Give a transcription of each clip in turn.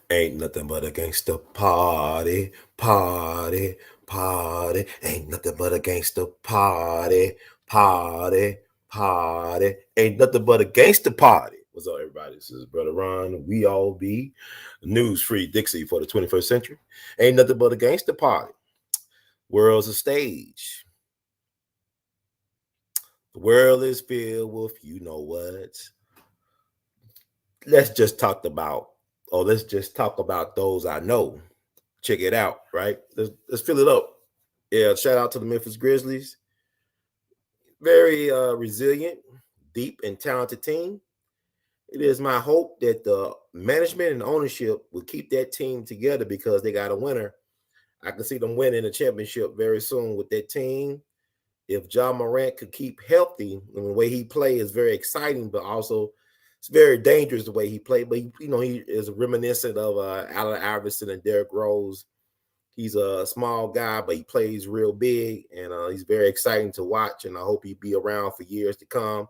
Ain't nothing but a gangster party, party, party. Ain't nothing but a gangster party, party, party. Ain't nothing but a gangster party. What's up, everybody? This is Brother Ron. We all be news free Dixie for the 21st century. Ain't nothing but a gangster party. World's a stage. The world is filled with you know what. Let's just talk about, or let's just talk about those I know. Check it out, right? Let's fill it up. Yeah, shout out to the Memphis Grizzlies. Very resilient, deep, and talented team. It is my hope that the management and ownership will keep that team together because they got a winner. I can see them winning the championship very soon with that team. If John Morant could keep healthy, and the way he plays is very exciting, but also it's very dangerous the way he played. But he is reminiscent of Allen Iverson and Derrick Rose. He's a small guy, but he plays real big, and he's very exciting to watch. And I hope he'll be around for years to come.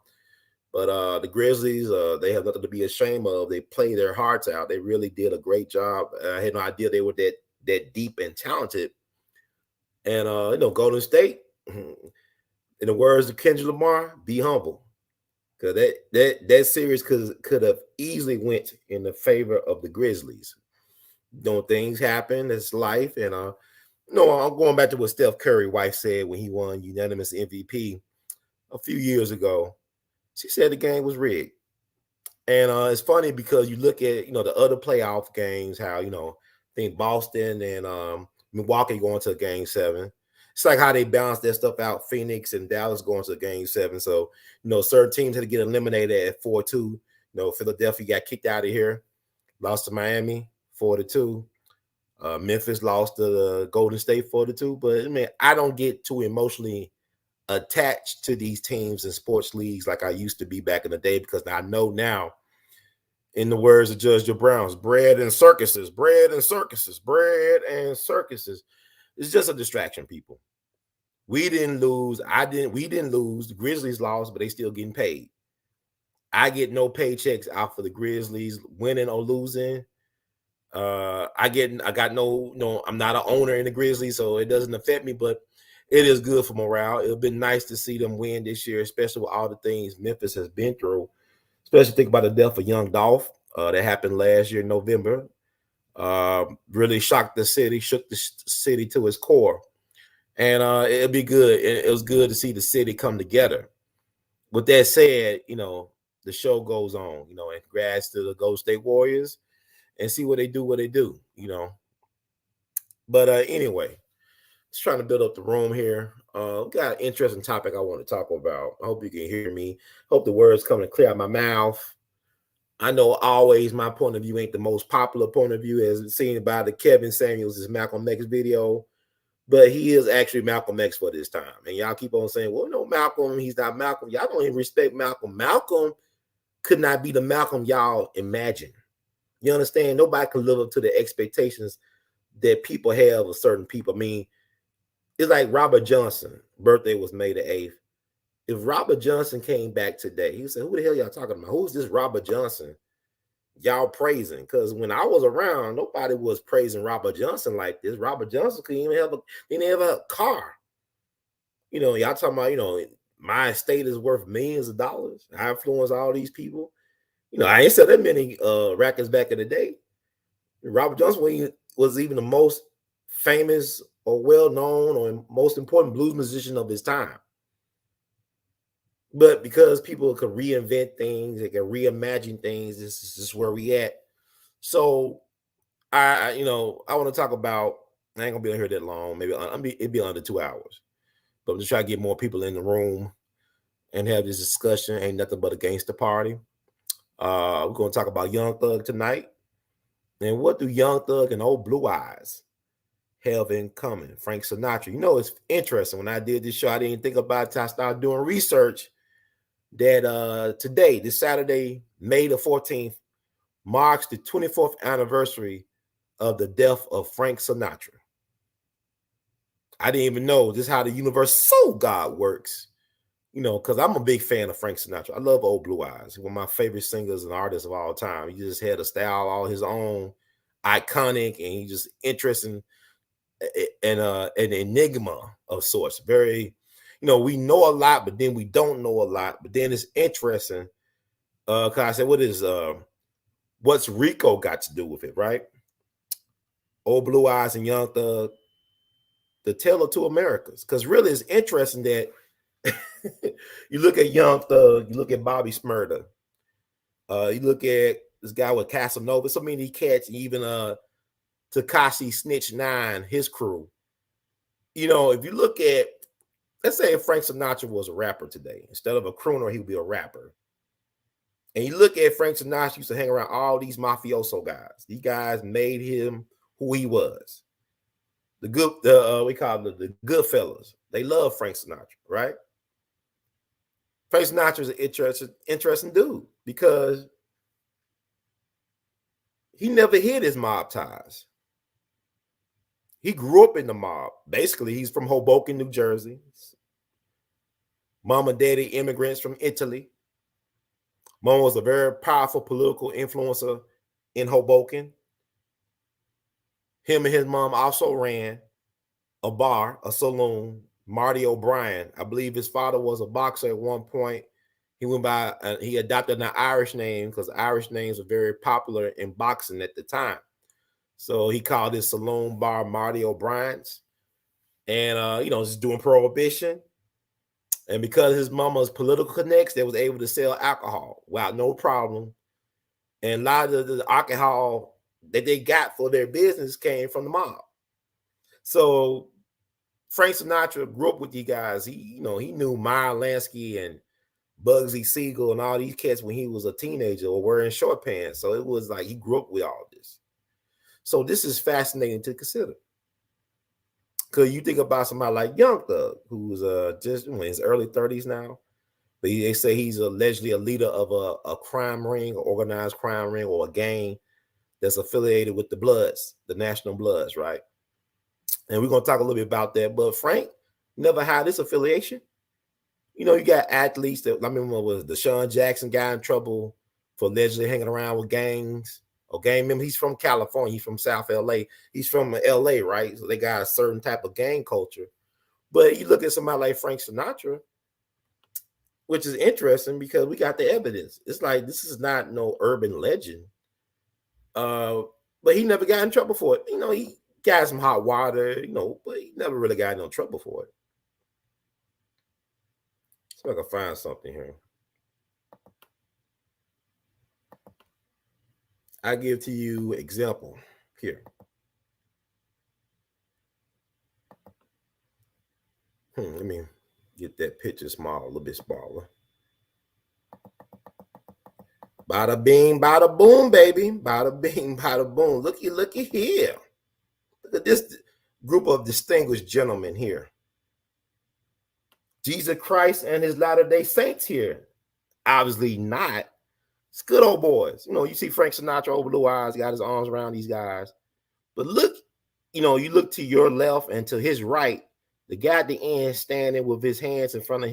But the Grizzlies, they have nothing to be ashamed of. They play their hearts out. They really did a great job. I had no idea they were that deep and talented. And Golden State, in the words of Kendrick Lamar, be humble, because that series could have easily went in the favor of the Grizzlies. Things happen. It's life, and I'm going back to what Steph Curry wife said when he won unanimous MVP a few years ago. She said the game was rigged. And it's funny because you look at the other playoff games, how I think Boston and Milwaukee going to game 7. It's like how they balance that stuff out. Phoenix and Dallas going to game 7. So certain teams had to get eliminated at 4-2. Philadelphia got kicked out of here, lost to Miami 4-2. Memphis lost to the Golden State 4-2. But I mean, I don't get too emotionally attached to these teams in sports leagues like I used to be back in the day, because I know now, in the words of Judge Joe Brown's, bread and circuses, bread and circuses, bread and circuses. It's just a distraction, people. We didn't lose. We didn't lose. The Grizzlies lost, but they still getting paid. I get no paychecks out for the Grizzlies winning or losing. I got no, I'm not an owner in the Grizzlies, so it doesn't affect me, but it is good for morale. It'll be nice to see them win this year, especially with all the things Memphis has been through. Especially think about the death of young Dolph that happened last year in November. Really shocked the city, shook the city to its core. And it'll be good. It was good to see the city come together. With that said, the show goes on, and congrats to the Golden State Warriors, and see what they do, But anyway, just trying to build up the room here. We got an interesting topic I want to talk about. I hope you can hear me. Hope the words coming clear out my mouth. I know always my point of view ain't the most popular point of view, as seen by the Kevin Samuels' Malcolm X video, but he is actually Malcolm X for this time. And y'all keep on saying, well, no, Malcolm, he's not Malcolm. Y'all don't even respect Malcolm. Malcolm could not be the Malcolm y'all imagine. You understand? Nobody can live up to the expectations that people have of certain people. I mean, it's like Robert Johnson. Birthday was May the 8th. If Robert Johnson came back today, he said, who the hell y'all talking about? Who's this Robert Johnson y'all praising? Because when I was around, nobody was praising Robert Johnson like this. Robert Johnson couldn't even have a car. Y'all talking about, my estate is worth millions of dollars. I influence all these people. I ain't said that many records back in the day. Robert Johnson was even the most famous or well-known or most important blues musician of his time. But because people can reinvent things, they can reimagine things, this is just where we at. So I want to talk about, I ain't gonna be on here that long, maybe it'd be under 2 hours. But I'm just trying to get more people in the room and have this discussion. Ain't nothing but a gangster party. We're gonna talk about Young Thug tonight. And what do Young Thug and Old Blue Eyes have in common? Frank Sinatra. It's interesting. When I did this show, I didn't think about it until I started doing research that today, this Saturday, May the 14th, marks the 24th anniversary of the death of Frank Sinatra. I didn't even know this is how the universe so God works, because I'm a big fan of Frank Sinatra. I love Old Blue Eyes. One of my favorite singers and artists of all time. He just had a style all his own. iconic, and he's just interesting and an enigma of sorts. Very, we know a lot, but then we don't know a lot. But then it's interesting. Cause I said, what's RICO got to do with it, right? Old Blue Eyes and Young Thug, the tale of two Americas. Because really, it's interesting that you look at Young Thug, you look at Bobby Smurda, you look at this guy with Casanova, so many cats, even Tekashi Snitch 9, his crew. If you look at, let's say if Frank Sinatra was a rapper today, instead of a crooner, he would be a rapper. And you look at Frank Sinatra used to hang around all these mafioso guys. These guys made him who he was. We call them the good fellas. They love Frank Sinatra, right? Frank Sinatra is an interesting dude because he never hid his mob ties. He grew up in the mob. Basically, he's from Hoboken, New Jersey. Mom and daddy immigrants from Italy. Mom was a very powerful political influencer in Hoboken. Him and his mom also ran a bar, a saloon, Marty O'Brien. I believe his father was a boxer at one point. He went by, he adopted an Irish name because Irish names were very popular in boxing at the time. So he called his saloon bar Marty O'Brien's. And, just doing prohibition. And because his mama's political connects, they was able to sell alcohol without no problem. And a lot of the alcohol that they got for their business came from the mob. So Frank Sinatra grew up with you guys. He knew Meyer Lansky and Bugsy Siegel and all these cats when he was a teenager or wearing short pants. So it was like he grew up with all this. So this is fascinating to consider. Because you think about somebody like Young Thug, who's just in his early 30s now. But they say he's allegedly a leader of a crime ring, or organized crime ring, or a gang that's affiliated with the Bloods, the National Bloods, right? And we're going to talk a little bit about that. But Frank never had this affiliation. You got athletes that, I remember, was the Deshaun Jackson got in trouble for allegedly hanging around with gangs. Okay, remember, he's from California. He's from South LA. He's from LA, right? So they got a certain type of gang culture. But you look at somebody like Frank Sinatra, which is interesting because we got the evidence. It's like, this is not no urban legend. But he never got in trouble for it. He got some hot water, but he never really got in no trouble for it. So I can find something here. I give to you example here. Let me get that picture small, a little bit smaller. Bada bing, bada boom, baby. Bada bing, bada boom. Looky here. Look at this group of distinguished gentlemen here. Jesus Christ and his Latter-day Saints here. Obviously not. It's good old boys. You see Frank Sinatra, Old Blue Eyes, got his arms around these guys. But look, you look to your left and to his right, the guy at the end standing with his hands in front of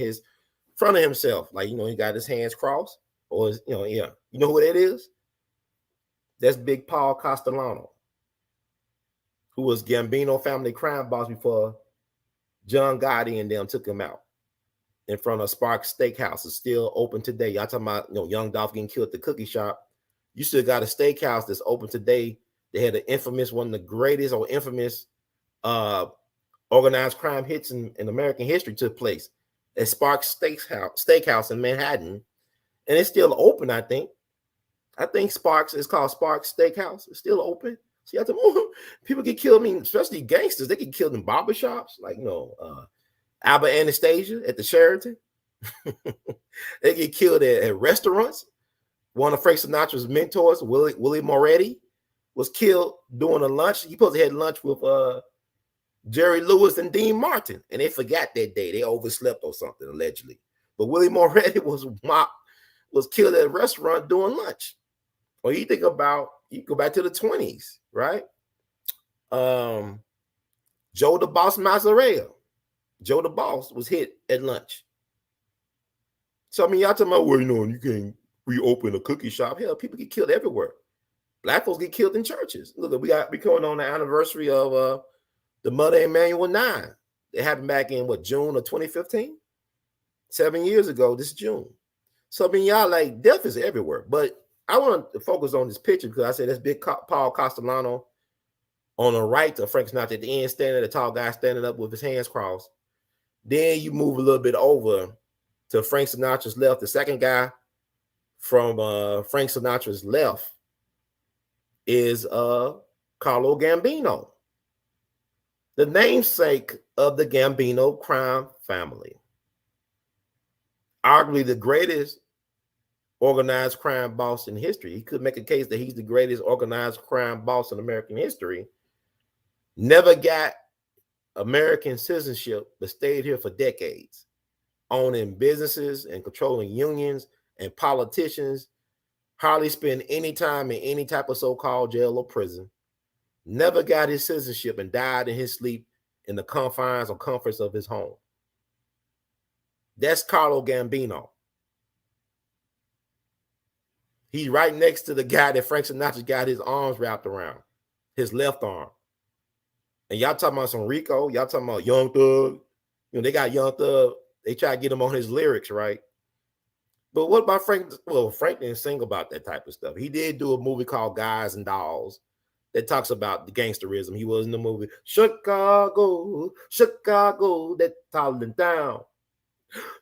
himself. Like, he got his hands crossed. Or, yeah. You know who that is? That's Big Paul Castellano, who was Gambino family crime boss before John Gotti and them took him out in front of Sparks Steakhouse. Is still open today. Y'all talking about, young Dolph getting killed at the cookie shop. You still got a steakhouse that's open today. They had one of the greatest or infamous organized crime hits in American history took place at Sparks Steakhouse in Manhattan. And it's still open, I think. Sparks is called Sparks Steakhouse. It's still open. See, people get killed. I mean, especially gangsters, they get killed in barbershops, like Albert Anastasia at the Sheraton. They get killed at restaurants. One of Frank Sinatra's mentors, Willie Moretti, was killed during a lunch. He supposed to have lunch with Jerry Lewis and Dean Martin, and they forgot that day. They overslept or something, allegedly. But Willie Moretti was killed at a restaurant during lunch. Or you think about, you go back to the 20s, right? Joe the Boss Mazzarella. Joe the Boss was hit at lunch. So, I mean, y'all talking about, well, you can't reopen a cookie shop. Hell, people get killed everywhere. Black folks get killed in churches. Look, we coming on the anniversary of the Mother Emanuel 9. It happened back in what, June of 2015? 7 years ago, this June. So I mean, y'all, like, death is everywhere. But I want to focus on this picture because I said that's big Paul Castellano on the right of Frank Sinatra at the end, standing, the tall guy standing up with his hands crossed. Then you move a little bit over to Frank Sinatra's left. The second guy from Frank Sinatra's left is Carlo Gambino, the namesake of the Gambino crime family. Arguably the greatest organized crime boss in history. He could make a case that he's the greatest organized crime boss in American history. Never got American citizenship, but stayed here for decades, owning businesses and controlling unions and politicians. Hardly spent any time in any type of so-called jail or prison. Never got his citizenship and died in his sleep in the confines or comforts of his home. That's Carlo Gambino. He's right next to the guy that Frank Sinatra got his arms wrapped around, his left arm. And y'all talking about some RICO, y'all talking about Young Thug. You know, they got Young Thug. They try to get him on his lyrics, right? But what about Frank? Well, Frank didn't sing about that type of stuff. He did do a movie called Guys and Dolls that talks about the gangsterism. He was in the movie Chicago, Chicago, that toddling down.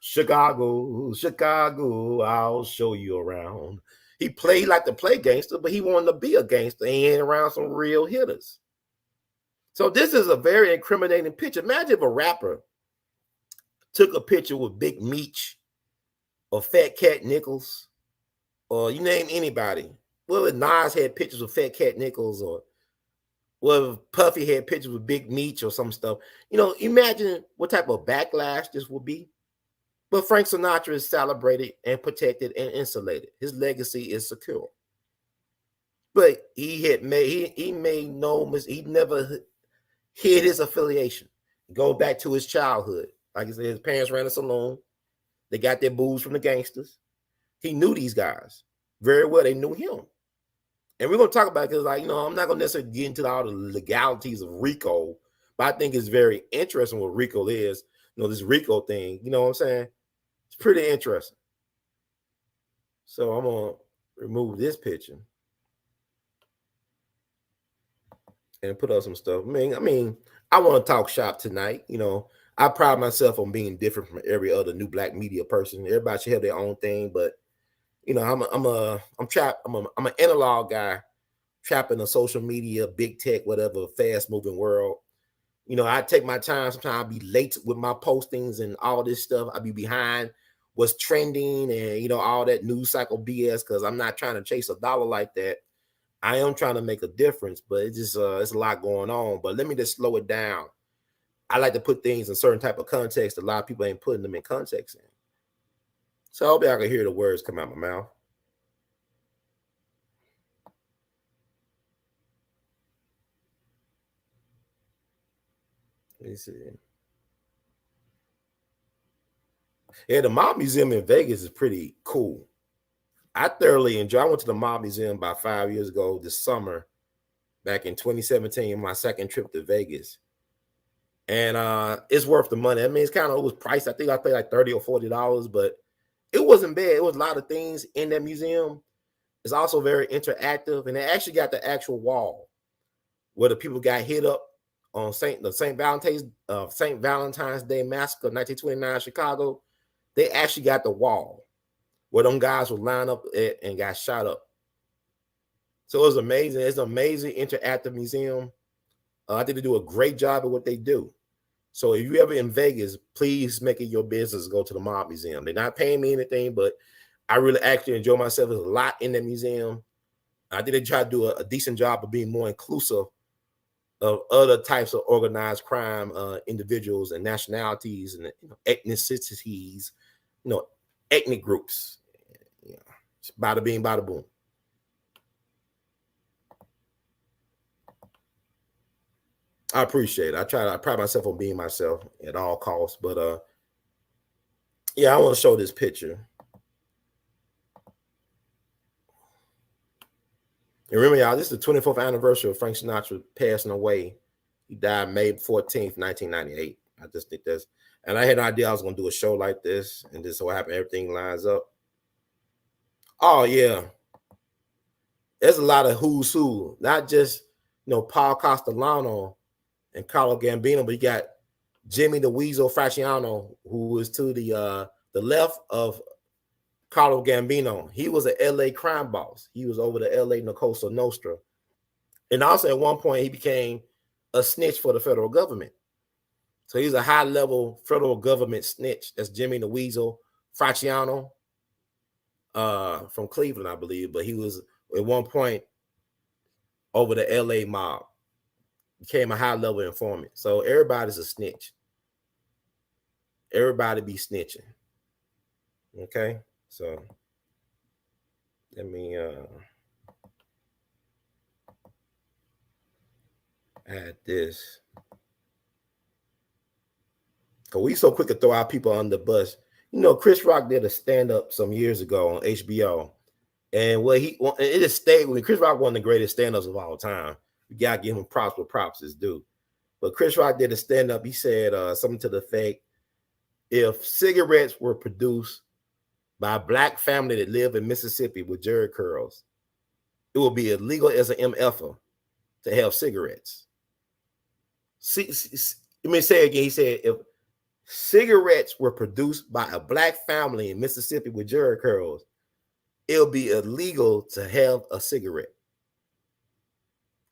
Chicago, Chicago, I'll show you around. He played like to play gangster, but he wanted to be a gangster and he ain't around some real hitters. So this is a very incriminating picture. Imagine if a rapper took a picture with Big Meech or Fat Cat Nichols, or you name anybody. Well, if Nas had pictures with Fat Cat Nichols, or well, if Puffy had pictures with Big Meech or some stuff. You know, imagine what type of backlash this would be. But Frank Sinatra is celebrated and protected and insulated. His legacy is secure. But he made no mistake. He never hid his affiliation. Go back to his childhood. Like I said, his parents ran a saloon. They got their booze from the gangsters. He knew these guys very well. They knew him. And we're going to talk about it because, like, you know, I'm not going to necessarily get into all the legalities of RICO, but I think it's very interesting what RICO is. You know, this RICO thing, you know what I'm saying? It's pretty interesting. So I'm going to remove this picture and put up some stuff. I mean, I want to talk shop tonight. You know, I pride myself on being different from every other new black media person. Everybody should have their own thing, but you know, I'm an analog guy, trapped in a social media, big tech, whatever, fast moving world. You know, I take my time. Sometimes I'll be late with my postings and all this stuff. I'll be behind what's trending and, you know, all that news cycle BS because I'm not trying to chase a dollar like that. I am trying to make a difference, but it's just it's a lot going on. But let me just slow it down. I like to put things in certain type of context. A lot of people ain't putting them in context in. So I hope y'all can hear the words come out my mouth. Let me see. Yeah, the Mob Museum in Vegas is pretty cool. I thoroughly enjoy. I went to the Mob Museum about 5 years ago this summer, back in 2017, my second trip to Vegas. And it's worth the money. I mean, it was priced. I think I paid like $30 or $40, but it wasn't bad. It was a lot of things in that museum. It's also very interactive, and they actually got the actual wall where the people got hit up on St. Valentine's Day massacre, 1929 Chicago. They actually got the wall where them guys would line up and got shot up. So it was amazing. It's an amazing interactive museum. I think they do a great job of what they do. So if you ever in Vegas, please make it your business to go to the Mob Museum. They're not paying me anything, but I really actually enjoy myself. There's a lot in that museum. I think they try to do a decent job of being more inclusive of other types of organized crime individuals and nationalities and ethnicities, ethnic groups. Bada bing, bada boom. I appreciate it. I pride myself on being myself at all costs. But yeah, I want to show this picture. And remember, y'all, this is the 24th anniversary of Frank Sinatra passing away. He died May 14th, 1998. I just think that's, and I had no idea I was going to do a show like this. And this so happened, everything lines up. Oh, yeah. There's a lot of who's who, not just, Paul Castellano and Carlo Gambino, but you got Jimmy the Weasel Fracciano, who is to the left of Carlo Gambino. He was an LA crime boss. He was over the LA Cosa Nostra. And also at one point, he became a snitch for the federal government. So he's a high-level federal government snitch. That's Jimmy the Weasel Fracciano from Cleveland, I believe. But he was, at one point, over the LA mob. Became a high-level informant. So everybody's a snitch. Everybody be snitching. Okay? So let me add this. Cause we so quick to throw our people on the bus. Chris Rock did a stand-up some years ago on HBO. And it just stayed with me. Chris Rock, one of the greatest stand-ups of all time. You gotta give him props where props is due. But Chris Rock did a stand-up. He said something to the effect, if cigarettes were produced by a black family that live in Mississippi with jerry curls, it would be illegal as an MFer to have cigarettes. Let me say again. He said, if cigarettes were produced by a black family in Mississippi with jerry curls, it'll be illegal to have a cigarette.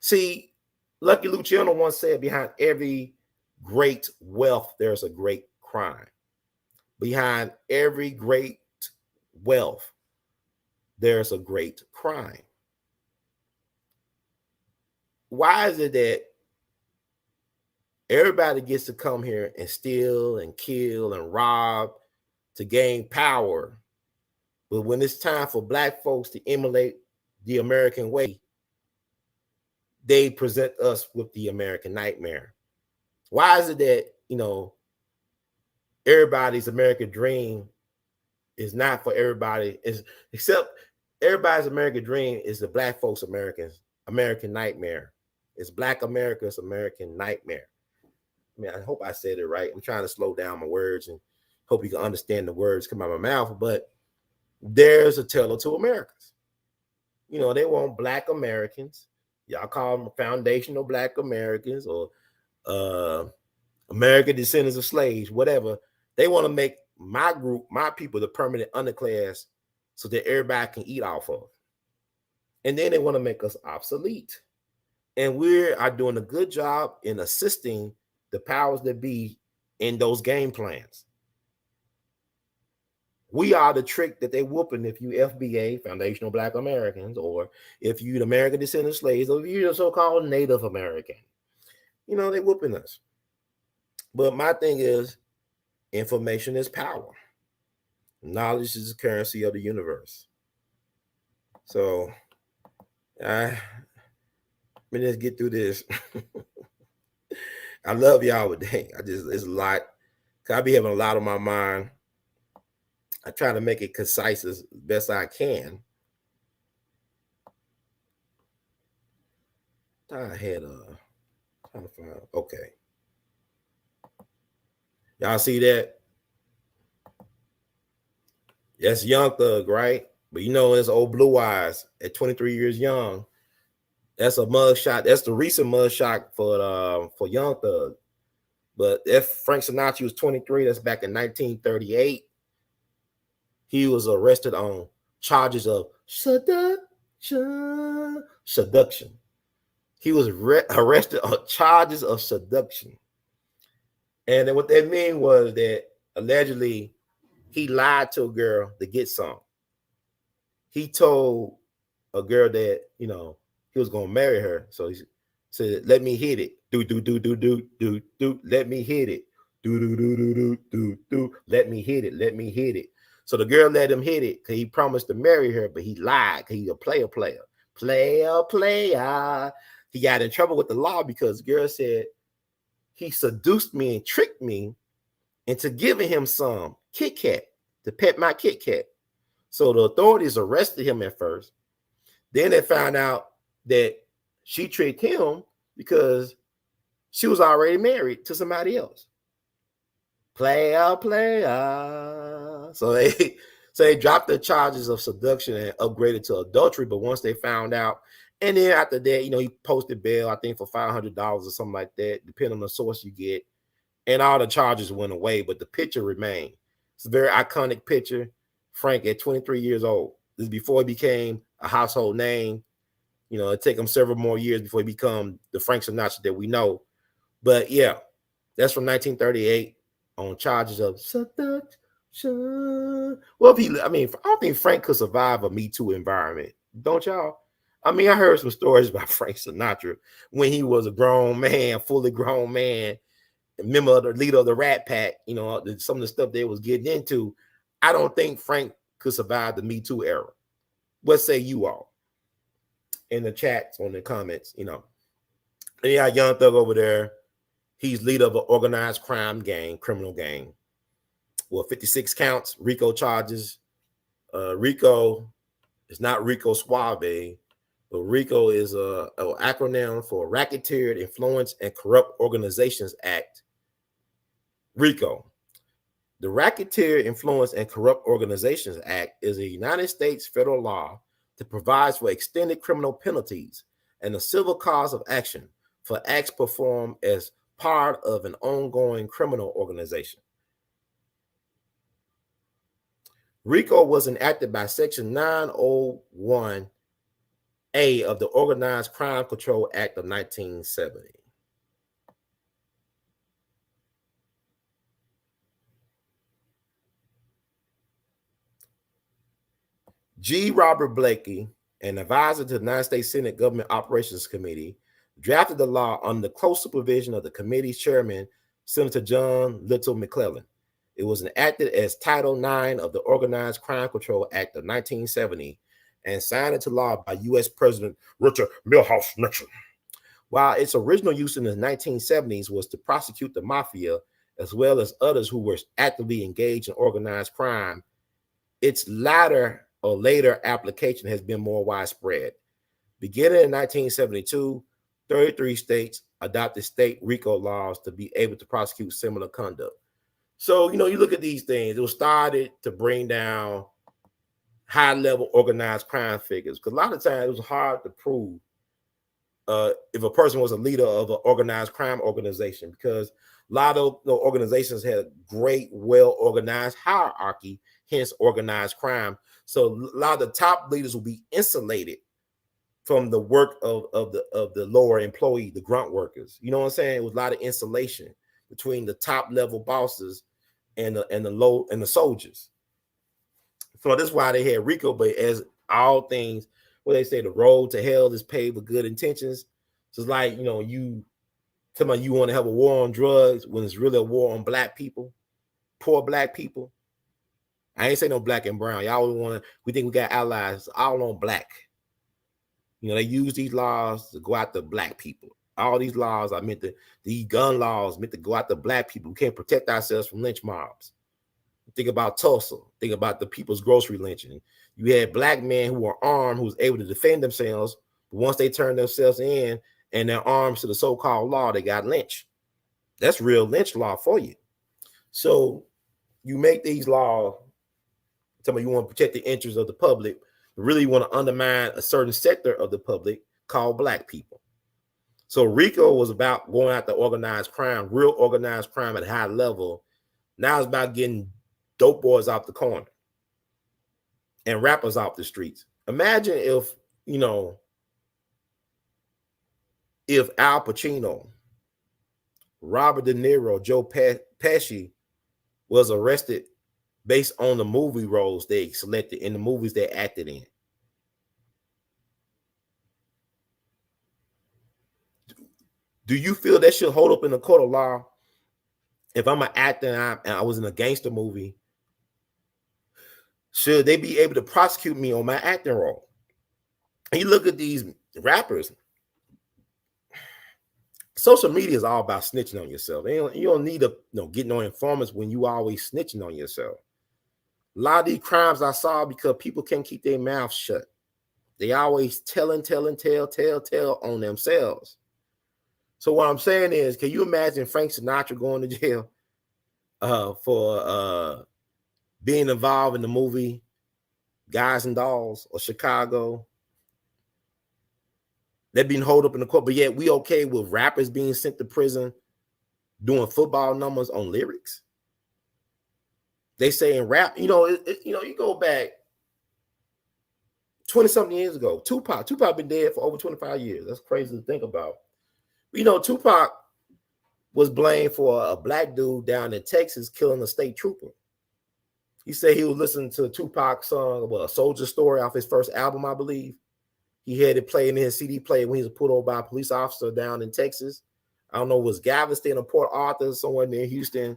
See, Lucky Luciano once said, behind every great wealth, there's a great crime. Behind every great wealth, there's a great crime. Why is it that everybody gets to come here and steal and kill and rob to gain power, but when it's time for black folks to emulate the American way, they present us with the American nightmare? Why is it that, everybody's American dream is not for everybody, except everybody's American dream is the black folks' American nightmare. It's Black America's American nightmare. I mean, I hope I said it right. I'm trying to slow down my words and hope you can understand the words come out of my mouth. But there's a tale of two Americas. They want Black Americans. Y'all call them foundational Black Americans or American descendants of slaves, whatever. They want to make my group, my people, the permanent underclass so that everybody can eat off of. And then they want to make us obsolete. And we are doing a good job in assisting the powers that be in those game plans. We are the trick that they whooping if you FBA, foundational Black Americans, or if you the American descendant of slaves, or if you're the so-called Native American. They whooping us. But my thing is, information is power. Knowledge is the currency of the universe. So, let me just get through this. I love y'all today. It's a lot. I be having a lot on my mind. I try to make it concise as best I can. I had trying to find, okay. Y'all see that? That's Young Thug, right? But it's old Blue Eyes at 23 years young. That's a mug shot. That's the recent mug shot for Young Thug. But if Frank Sinatra was 23, that's back in 1938. He was arrested on charges of seduction. He was arrested on charges of seduction. And then what that mean was that allegedly he lied to a girl to get some. He told a girl that, he was going to marry her. So he said, let me hit it. Do. Let me hit it. Do. Let me hit it. So the girl let him hit it because he promised to marry her, but he lied because he's a player. He got in trouble with the law because the girl said he seduced me and tricked me into giving him some Kit Kat to pet my Kit Kat. So the authorities arrested him at first. Then they found out that she tricked him because she was already married to somebody else. Player. So they dropped the charges of seduction and upgraded to adultery. But once they found out, and then after that, he posted bail, I think for $500 or something like that, depending on the source you get. And all the charges went away, but the picture remained. It's a very iconic picture. Frank at 23 years old. This is before he became a household name. It took him several more years before he became the Frank Sinatra that we know. But yeah, that's from 1938 on charges of seduction. Well, I don't think Frank could survive a Me Too environment. Don't y'all? I heard some stories about Frank Sinatra when he was a grown man, fully grown man, member of the leader of the Rat Pack, some of the stuff they was getting into. I don't think Frank could survive the Me Too era. What say you all in the chats, on the comments? And yeah, Young Thug over there, he's leader of an organized crime gang, criminal gang. Well, 56 counts, RICO charges. RICO is not RICO Suave, but RICO is an acronym for Racketeer, Influence, and Corrupt Organizations Act. RICO. The Racketeer, Influence, and Corrupt Organizations Act is a United States federal law that provides for extended criminal penalties and a civil cause of action for acts performed as part of an ongoing criminal organization. RICO was enacted by Section 901A of the Organized Crime Control Act of 1970. G. Robert Blakey, an advisor to the United States Senate Government Operations Committee, drafted the law under the close supervision of the committee's chairman, Senator John Little McClellan. It was enacted as Title IX of the Organized Crime Control Act of 1970 and signed into law by U.S. President Richard Milhouse Nixon. While its original use in the 1970s was to prosecute the mafia, as well as others who were actively engaged in organized crime, its later application has been more widespread. Beginning in 1972, 33 states adopted state RICO laws to be able to prosecute similar conduct. So, you look at these things, it was started to bring down high-level organized crime figures, because a lot of times it was hard to prove if a person was a leader of an organized crime organization, because a lot of organizations had great, well-organized hierarchy, hence organized crime. So a lot of the top leaders will be insulated from the work of the lower employee, the grunt workers. You know what I'm saying? It was a lot of insulation between the top level bosses and the soldiers. So that's why they had RICO. But as all things, what they say, the road to hell is paved with good intentions. So it's like, you tell me you want to have a war on drugs when it's really a war on black people, poor black people. I ain't say no black and brown. Y'all we think we got allies all on black. They use these laws to go after black people. All these laws are these gun laws meant to go after black people. We can't protect ourselves from lynch mobs. Think about Tulsa. Think about the People's Grocery lynching. You had black men who were armed, who was able to defend themselves. But once they turned themselves in and their arms to the so-called law, they got lynched. That's real lynch law for you. So you make these laws, tell me you want to protect the interests of the public, but really you want to undermine a certain sector of the public called black people. So RICO was about going after organized crime, real organized crime at a high level. Now it's about getting dope boys off the corner and rappers off the streets. Imagine if, if Al Pacino, Robert De Niro, Joe Pesci was arrested based on the movie roles they selected in the movies they acted in. Do you feel that should hold up in the court of law? If I'm an actor and I was in a gangster movie, should they be able to prosecute me on my acting role? And you look at these rappers, social media is all about snitching on yourself. You don't need to get no informants when you always snitching on yourself. A lot of these crimes I saw because people can't keep their mouths shut. They always tell on themselves. So what I'm saying is, can you imagine Frank Sinatra going to jail for being involved in the movie Guys and Dolls or Chicago? They're being held up in the court, but yet we okay with rappers being sent to prison doing football numbers on lyrics? They say in rap, you go back 20-something years ago, Tupac been dead for over 25 years. That's crazy to think about. Tupac was blamed for a black dude down in Texas killing a state trooper. He said he was listening to Tupac's song, A Soldier Story, off his first album, I believe. He had it playing in his CD player when he was pulled over by a police officer down in Texas. I don't know, it was Galveston or Port Arthur, somewhere near Houston.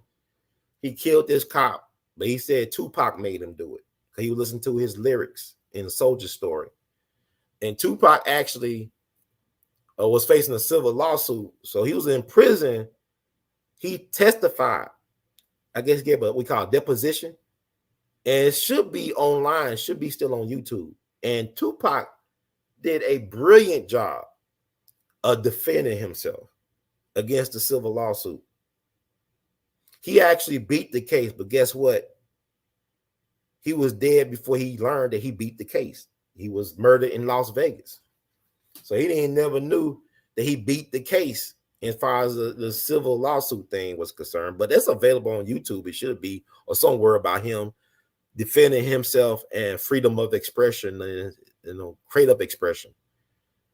He killed this cop, but he said Tupac made him do it because he was listening to his lyrics in A Soldier Story. And Tupac actually was facing a civil lawsuit. So he was in prison. He testified. I guess he gave what we call a deposition. And it should be online, should be still on YouTube. And Tupac did a brilliant job of defending himself against the civil lawsuit. He actually beat the case, but guess what? He was dead before he learned that he beat the case. He was murdered in Las Vegas. So he never knew that he beat the case as far as the civil lawsuit thing was concerned. But that's available on YouTube. It should be, or somewhere about him defending himself and freedom of expression and creative expression.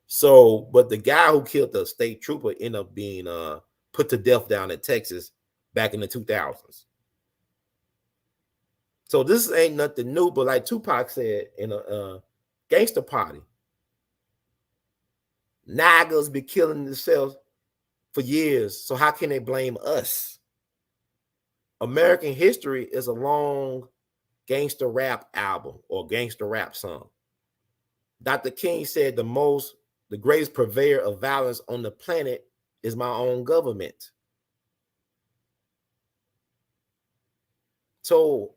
So, but the guy who killed the state trooper ended up being put to death down in Texas back in the 2000s. So this ain't nothing new, but like Tupac said in a gangster party, niggas be killing themselves for years. So how can they blame us? American history is a long gangster rap album or gangster rap song. Dr. King said the greatest purveyor of violence on the planet is my own government. So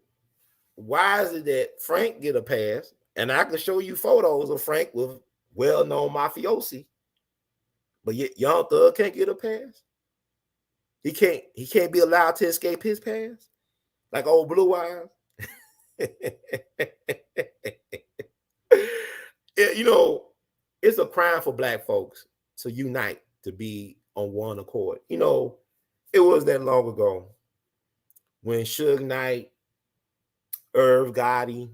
why is it that Frank get a pass? And I can show you photos of Frank with well-known mafiosi, but yet Young Thug can't get a pass. He can't be allowed to escape his past, like old Blue Eyes. It's a crime for Black folks to unite, to be on one accord. It was that long ago when Suge Knight, Irv Gotti,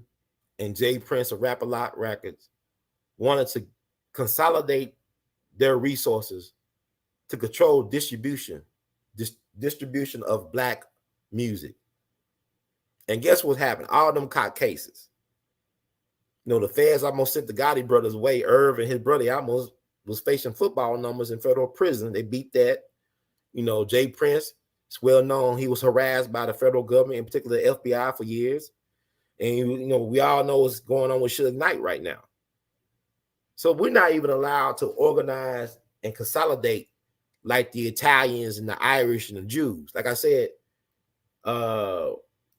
and Jay Prince of Rap-A-Lot Records wanted to consolidate their resources to control distribution of Black music. And guess what happened? All of them caught cases. The feds almost sent the Gotti brothers away. Irv and his brother almost was facing football numbers in federal prison. They beat that. Jay Prince, it's well known, he was harassed by the federal government, in particular the FBI, for years. And we all know what's going on with Suge Knight right now. So we're not even allowed to organize and consolidate like the Italians and the Irish and the Jews. Like I said,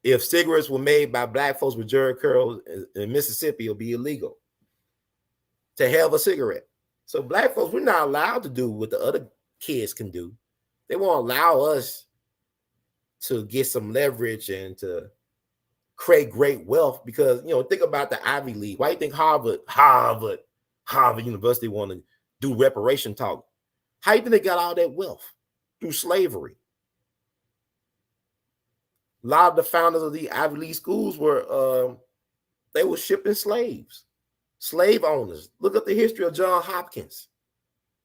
if cigarettes were made by Black folks with jerry curls in Mississippi, it'll be illegal to have a cigarette. So Black folks, we're not allowed to do what the other kids can do. They won't allow us to get some leverage and to create great wealth because, think about the Ivy League. Why do you think Harvard University want to do reparation talk? How do you think they got all that wealth? Through slavery. A lot of the founders of the Ivy League schools were shipping slaves, slave owners. Look at the history of Johns Hopkins.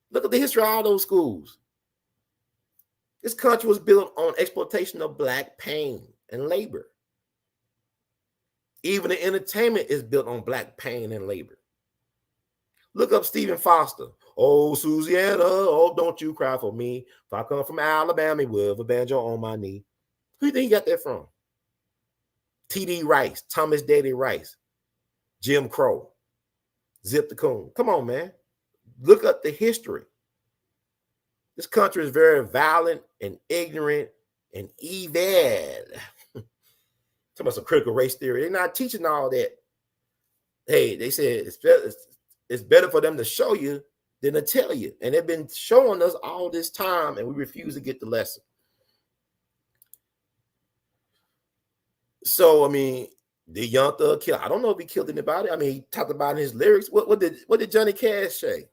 Look at the history of all those schools. This country was built on exploitation of Black pain and labor. Even the entertainment is built on Black pain and labor. Look up Stephen Foster. Oh, Susanna, oh, don't you cry for me. If I come from Alabama with a banjo on my knee. Who do you think he got that from? T.D. Rice, Thomas Daddy Rice, Jim Crow, Zip the Coon. Come on, man. Look up the history. This country is very violent and ignorant and evil. Talking about some critical race theory. They're not teaching all that. Hey, they said it's better for them to show you than to tell you. And they've been showing us all this time, and we refuse to get the lesson. So, I mean, the Young Thug kill. I don't know if he killed anybody. I mean, he talked about in his lyrics. What did Johnny Cash say?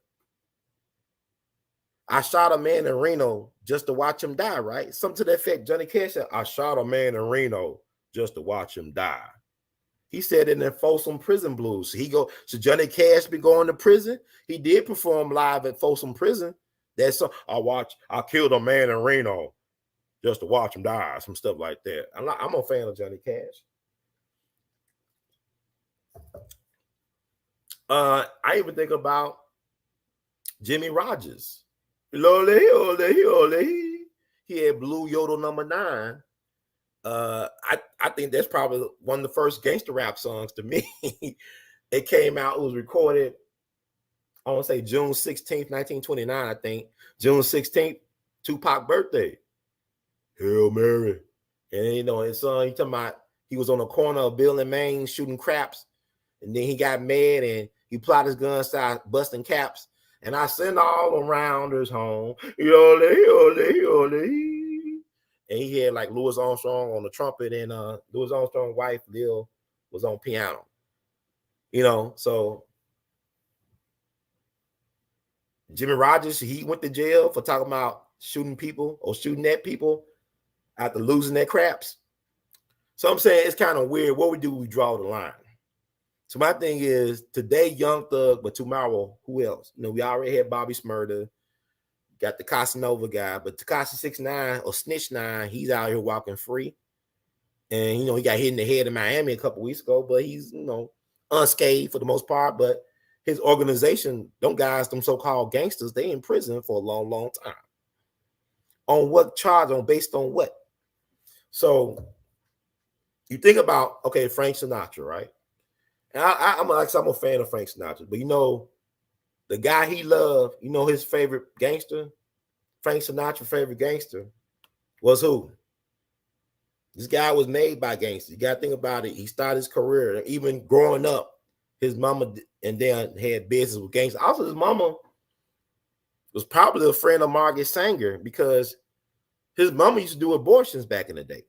I shot a man in Reno just to watch him die, right? Something to that effect. Johnny Cash said, I shot a man in Reno just to watch him die. He said it in Folsom Prison Blues. So Johnny Cash be going to prison. He did perform live at Folsom Prison. That's I killed a man in Reno just to watch him die, some stuff like that. I'm a fan of Johnny Cash. I even think about Jimmy Rogers. He had Blue Yodel #9. I think that's probably one of the first gangster rap songs to me. It came out, it was recorded, I want to say June 16th, 1929, I think. June 16th, Tupac birthday. Hail Mary. And his son, he talking about he was on the corner of Bill and Main shooting craps, and then he got mad and he plotted his gun, started busting caps. And I send all around his home. And he had like Louis Armstrong on the trumpet, and Louis Armstrong's wife, Lil, was on piano. So Jimmy Rogers, he went to jail for talking about shooting people or shooting at people after losing their craps. So I'm saying it's kind of weird. What we do, we draw the line. So my thing is, today, Young Thug, but tomorrow, who else? We already had Bobby Smurda, got the Casanova guy, but Tekashi 6ix9ine or Snitch 9, he's out here walking free. And, he got hit in the head in Miami a couple weeks ago, but he's, unscathed for the most part. But his organization, them so-called gangsters, they in prison for a long, long time. On what charge? Based on what? So you think about, okay, Frank Sinatra, right? And I'm a fan of Frank Sinatra, but the guy he loved, his favorite gangster, Frank Sinatra's favorite gangster was who? This guy was made by gangsters. You got to think about it. He started his career, even growing up, his mama and then had business with gangsters. Also, his mama was probably a friend of Margaret Sanger because his mama used to do abortions back in the day.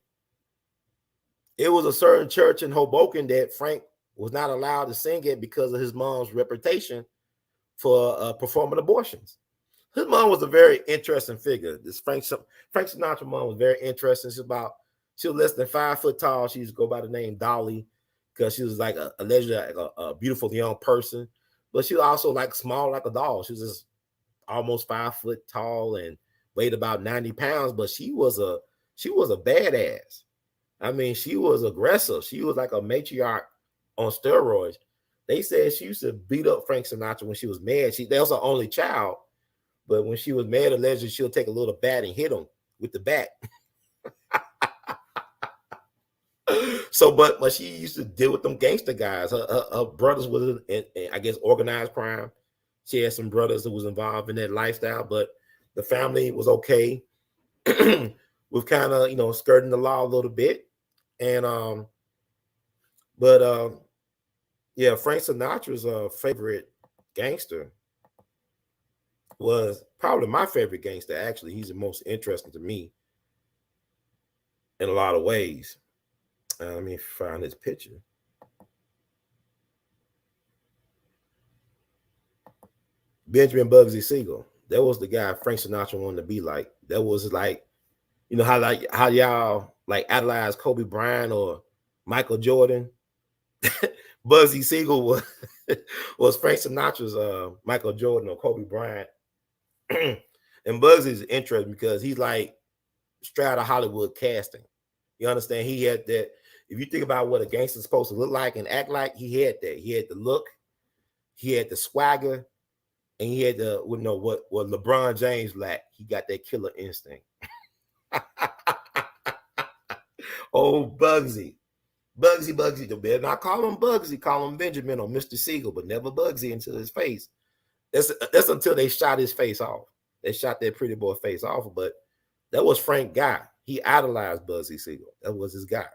It was a certain church in Hoboken that Frank was not allowed to sing at because of his mom's reputation for performing abortions. His mom was a very interesting figure. This Frank Sinatra mom was very interesting. She was less than 5 foot tall. She used to go by the name Dolly because she was like allegedly a beautiful young person, but she was also like small like a doll. She was just almost 5 foot tall and weighed about 90 pounds, but she was a badass. I mean, she was aggressive. She was like a matriarch on steroids. They said she used to beat up Frank Sinatra when she was mad. That was her only child, but when she was mad, allegedly, she'll take a little bat and hit him with the bat. So, but she used to deal with them gangster guys. Her brothers was in, I guess, organized crime. She had some brothers that was involved in that lifestyle, but the family was okay with kind of, skirting the law a little bit. And, yeah, Frank Sinatra's favorite gangster was probably my favorite gangster. Actually, he's the most interesting to me in a lot of ways. Let me find his picture. Benjamin Bugsy Siegel. That was the guy Frank Sinatra wanted to be like. That was like, how y'all like idolize Kobe Bryant or Michael Jordan. Bugsy Siegel was Frank Sinatra's Michael Jordan or Kobe Bryant. And Bugsy's interesting because he's like straight out of Hollywood casting. You understand? He had that. If you think about what a gangster's supposed to look like and act like, he had that. He had the look, he had the swagger, and he had the what LeBron James lacked. He got that killer instinct. Oh, Bugsy. Bugsy. Better not call him Bugsy, call him Benjamin or Mr. Siegel, but never Bugsy into his face. That's until they shot his face off. They shot that pretty boy face off, but that was Frank guy. He idolized Bugsy Siegel. That was his guy.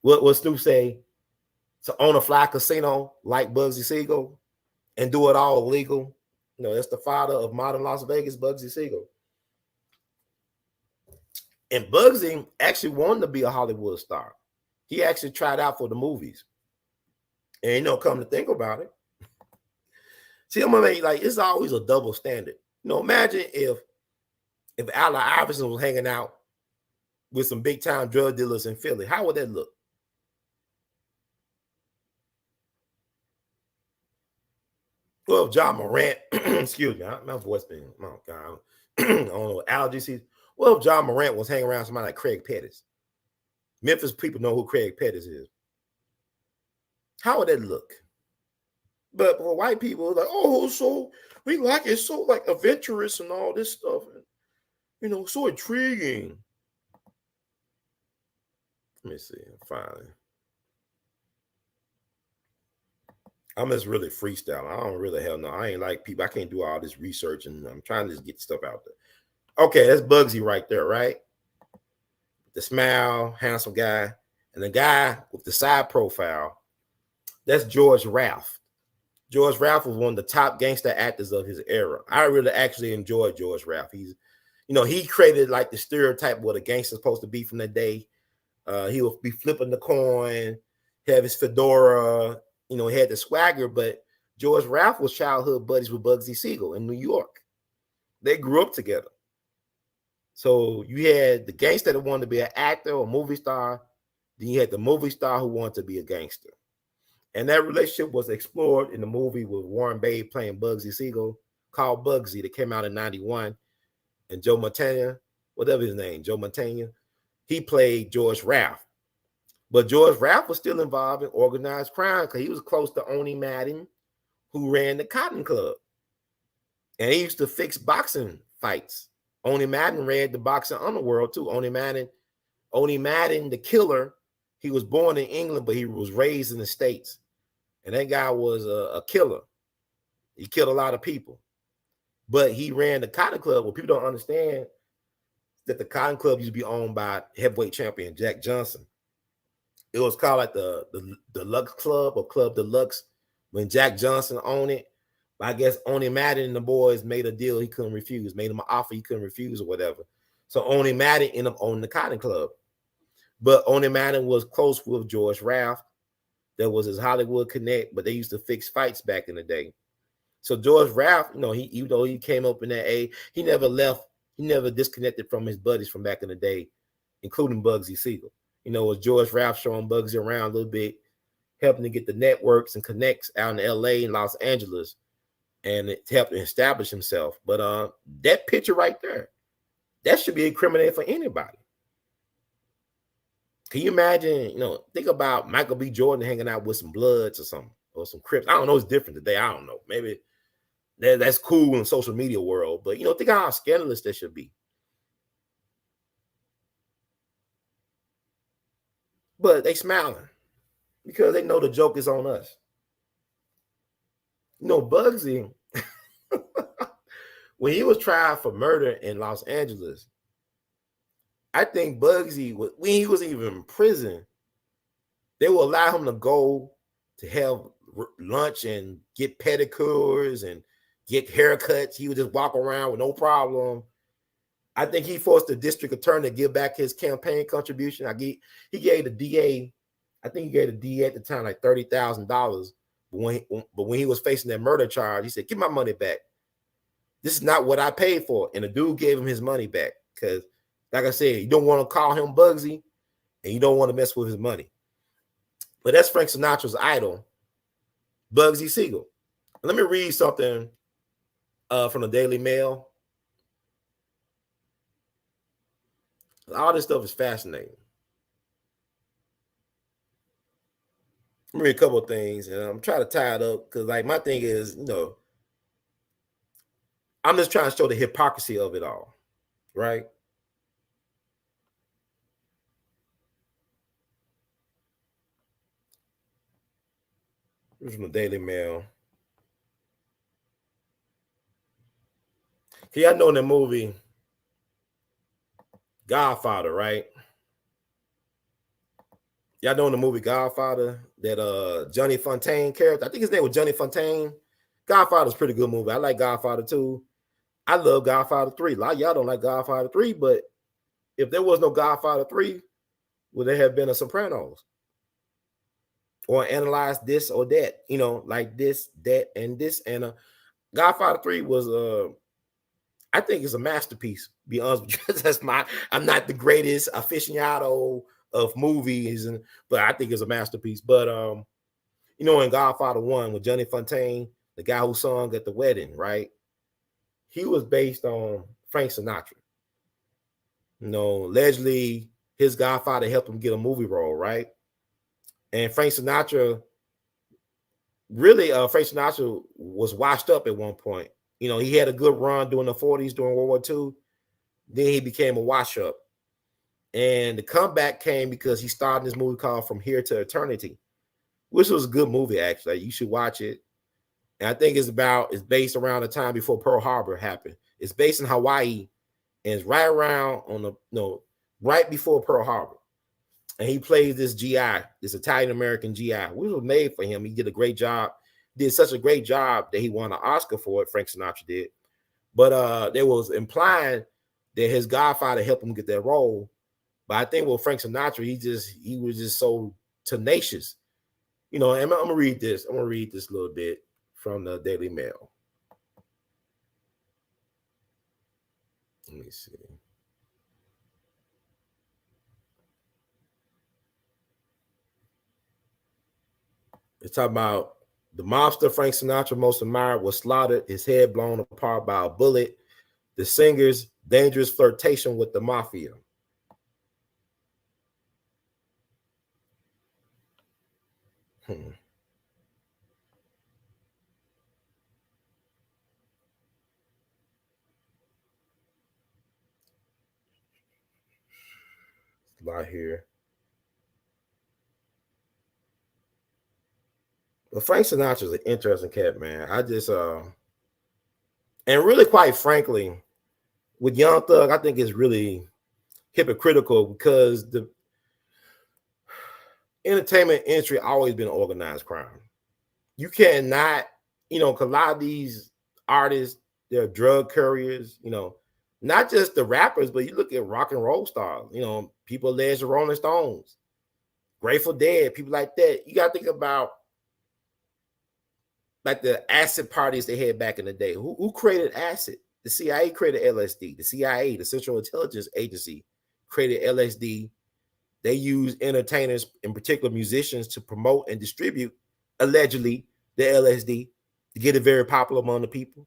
What Snoop say? To own a fly casino like Bugsy Siegel and do it all illegal. You know, that's the father of modern Las Vegas, Bugsy Siegel. And Bugsy actually wanted to be a Hollywood star. He actually tried out for the movies. And you know, come to think about it, see, I'm gonna make like it's always a double standard. You know, imagine if A.L.L. Iverson was hanging out with some big time drug dealers in Philly. How would that look? Well, John Morant, excuse me, my voice been, oh God, I don't know, allergies. Well, if John Morant was hanging around somebody like Craig Pettis. Memphis people know who Craig Pettis is. How would that look? But for white people, like, oh, so we like it, so like adventurous and all this stuff, and you know, so intriguing. Let me see, finally. I'm just really freestyling. I don't really hell no. I ain't like people. I can't do all this research, and I'm trying to just get stuff out there. Okay, that's Bugsy right there, right? The smile, handsome guy, and the guy with the side profile. That's George Ralph. George Ralph was one of the top gangster actors of his era. I really actually enjoyed George Ralph. He's, you know, he created like the stereotype of what a gangster's supposed to be from that day. He would be flipping the coin, have his fedora, you know, he had the swagger, but George Ralph was childhood buddies with Bugsy Siegel in New York. They grew up together. So you had the gangster that wanted to be an actor or movie star. Then you had the movie star who wanted to be a gangster. And that relationship was explored in the movie with Warren Beatty playing Bugsy Siegel called Bugsy that came out in 91. And Joe Montana, whatever his name, Joe Montana, he played George Ralph. But George Ralph was still involved in organized crime because he was close to Oni Madden, who ran the Cotton Club. And he used to fix boxing fights. Oni Madden ran the boxing underworld too. Oni Madden, the killer, he was born in England, but he was raised in the States. And that guy was a killer. He killed a lot of people. But he ran the Cotton Club. What people don't understand that the Cotton Club used to be owned by heavyweight champion Jack Johnson. It was called like the Deluxe Club or Club Deluxe when Jack Johnson owned it. But I guess Oni Madden and the boys made a deal he couldn't refuse, made him an offer he couldn't refuse or whatever. So Oni Madden ended up owning the Cotton Club. But Oni Madden was close with George Ralph. There was his Hollywood connect, but they used to fix fights back in the day. So George Ralph, you know, even though he came up in that age, he never left, he never disconnected from his buddies from back in the day, including Bugsy Siegel. You know, was George Ralph showing Bugsy around a little bit, helping to get the networks and connects out in L.A. and Los Angeles, and it helped him establish himself. But that picture right there, that should be incriminating for anybody. Can you imagine, you know, think about Michael B. Jordan hanging out with some Bloods or something, or some Crips. I don't know, it's different today. I don't know. Maybe that's cool in the social media world, but, you know, think how scandalous that should be. But they smiling because they know the joke is on us. You know, Bugsy, when he was tried for murder in Los Angeles, I think Bugsy, when he was even in prison, they will allow him to go to have lunch and get pedicures and get haircuts. He would just walk around with no problem. I think he forced the district attorney to give back his campaign contribution. He gave the DA, I think he gave the DA at the time like $30,000. But when he was facing that murder charge, he said, "Give my money back. This is not what I paid for." And the dude gave him his money back because, like I said, you don't want to call him Bugsy and you don't want to mess with his money. But that's Frank Sinatra's idol, Bugsy Siegel. Let me read something from the Daily Mail. All this stuff is fascinating. Let me read a couple of things, and I'm trying to tie it up because, like, my thing is, you know, I'm just trying to show the hypocrisy of it all, right? This is from the Daily Mail. Y'all know in the movie Godfather, right? Y'all know in the movie Godfather that Johnny Fontane character, I think his name was Johnny Fontane, Godfather's a pretty good movie. I like Godfather 2. I love Godfather 3. A lot of y'all don't like Godfather 3, but if there was no Godfather 3, would there have been a Sopranos? Or Analyze This or That, like this, that, and this. And Godfather 3 was I think it's a masterpiece, be honest with you. I'm not the greatest aficionado of movies, but I think it's a masterpiece. But in Godfather 1 with Johnny Fontaine, the guy who sung at the wedding, right? He was based on Frank Sinatra. Allegedly his godfather helped him get a movie role, right? And Frank Sinatra was washed up at one point. He had a good run during the 40s, during World War II. Then he became a wash up. And the comeback came because he starred in this movie called From Here to Eternity, which was a good movie, actually. You should watch it. And I think it's based around the time before Pearl Harbor happened. It's based in Hawaii, and it's right around right before Pearl Harbor. And he plays this GI, this Italian-American GI, which was made for him. He did a great job. Did such a great job that he won an Oscar for it. Frank Sinatra did. But there was implying that his godfather helped him get that role. But I think with Frank Sinatra, he was just so tenacious. And I'm gonna read this. I'm gonna read this a little bit from the Daily Mail. Let me see. It's talking about the mobster Frank Sinatra most admired was slaughtered, his head blown apart by a bullet. The singer's dangerous flirtation with the mafia. A lot here. But Frank Sinatra's an interesting cat, man. I just and really, quite frankly, with Young Thug, I think it's really hypocritical because the entertainment industry always been organized crime. You cannot, cause a lot of these artists, they're drug couriers, not just the rappers, but you look at rock and roll stars, people alleged the Rolling Stones, Grateful Dead, people like that. You got to think about like the acid parties they had back in the day. Who created acid? The CIA created LSD. The CIA, the Central Intelligence Agency, created LSD. They used entertainers, in particular musicians, to promote and distribute, allegedly, the LSD to get it very popular among the people.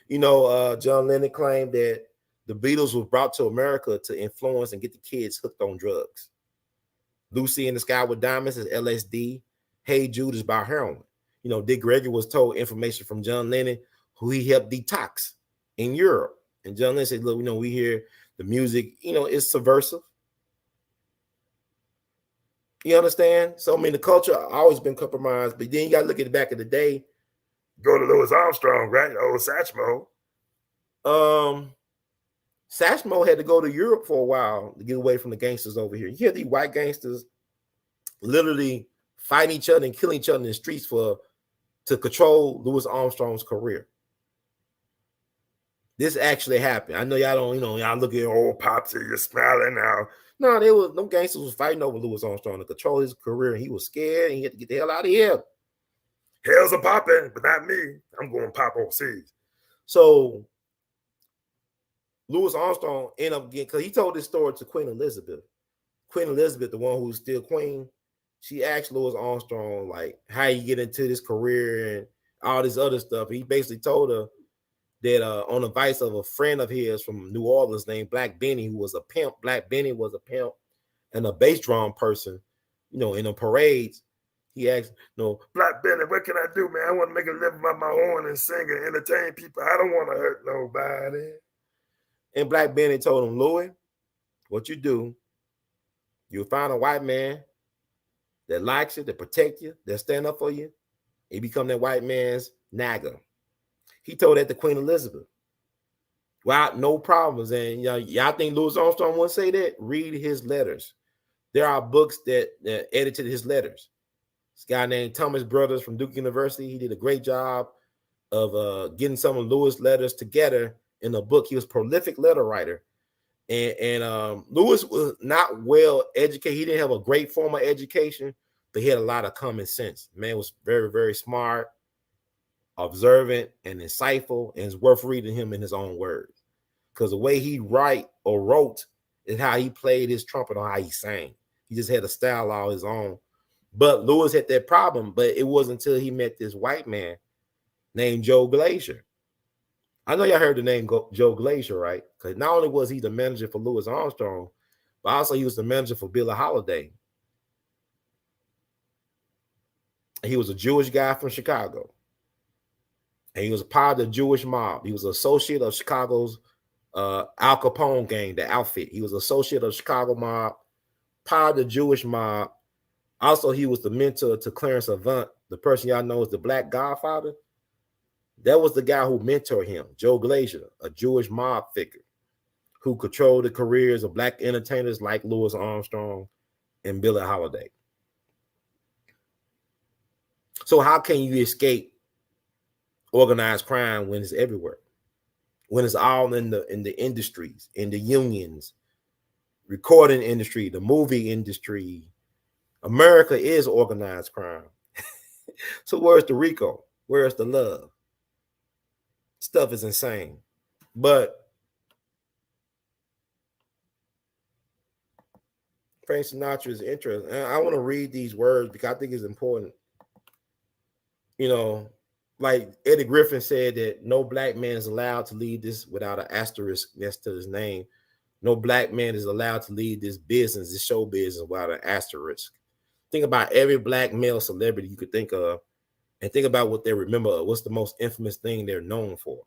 John Lennon claimed that the Beatles was brought to America to influence and get the kids hooked on drugs. Lucy in the Sky with Diamonds is LSD. Hey Jude is about heroin. Dick Gregory was told information from John Lennon, who he helped detox in Europe. And John Lennon said, look, we hear the music, it's subversive. You understand? So, the culture always been compromised, but then you got to look at the back of the day. Go to Louis Armstrong, right? Old Satchmo. Satchmo had to go to Europe for a while to get away from the gangsters over here. You hear these white gangsters literally fighting each other and killing each other in the streets to control Louis Armstrong's career. This actually happened. I know y'all don't, y'all look at old Popsy, you're smiling now. No, no gangsters was fighting over Louis Armstrong to control his career, and he was scared, and he had to get the hell out of here. Hell's a popping, but not me. I'm going to pop overseas. So Louis Armstrong ended up getting, because he told this story to Queen Elizabeth. Queen Elizabeth, the one who's still queen, she asked Louis Armstrong, like, how you get into this career and all this other stuff. He basically told her that on advice of a friend of his from New Orleans named Black Benny, who was a pimp. Black Benny was a pimp and a bass drum person, in the parades. He asked, Black Benny, what can I do, man? I want to make a living by my horn and sing and entertain people. I don't want to hurt nobody. And Black Benny told him, Louis, what you do, you'll find a white man that likes you, that protect you, that stand up for you. You become that white man's nagger. He told that to Queen Elizabeth. Well, no problems. And y'all think Louis Armstrong wouldn't say that? Read his letters. There are books that edited his letters. This guy named Thomas Brothers from Duke University, he did a great job of getting some of Lewis' letters together in a book. He was a prolific letter writer. And Lewis was not well educated. He didn't have a great formal education, but he had a lot of common sense. Man was very, very smart, observant, and insightful, and it's worth reading him in his own words. Because the way he write or wrote is how he played his trumpet or how he sang. He just had a style all his own. But Lewis had that problem, but it wasn't until he met this white man named Joe Glacier. I know y'all heard the name Joe Glacier, right? Because not only was he the manager for Louis Armstrong, but also he was the manager for Billie Holiday. He was a Jewish guy from Chicago. And he was a part of the Jewish mob. He was an associate of Chicago's Al Capone gang, the outfit. He was an associate of Chicago mob, part of the Jewish mob. Also, he was the mentor to Clarence Avant, the person y'all know as the Black Godfather. That was the guy who mentored him, Joe Glacier, a Jewish mob figure who controlled the careers of Black entertainers like Louis Armstrong and Billie Holiday. So how can you escape organized crime when it's everywhere? When it's all in the industries, in the unions, recording industry, the movie industry. America is organized crime. So where's the RICO? Where's the love? Stuff is insane. But Frank Sinatra is interesting. And I want to read these words because I think it's important. You know, like Eddie Griffin said that no Black man is allowed to lead this without an asterisk next to his name. No Black man is allowed to lead this business, this show business, without an asterisk. Think about every Black male celebrity you could think of and think about what they remember. What's the most infamous thing they're known for?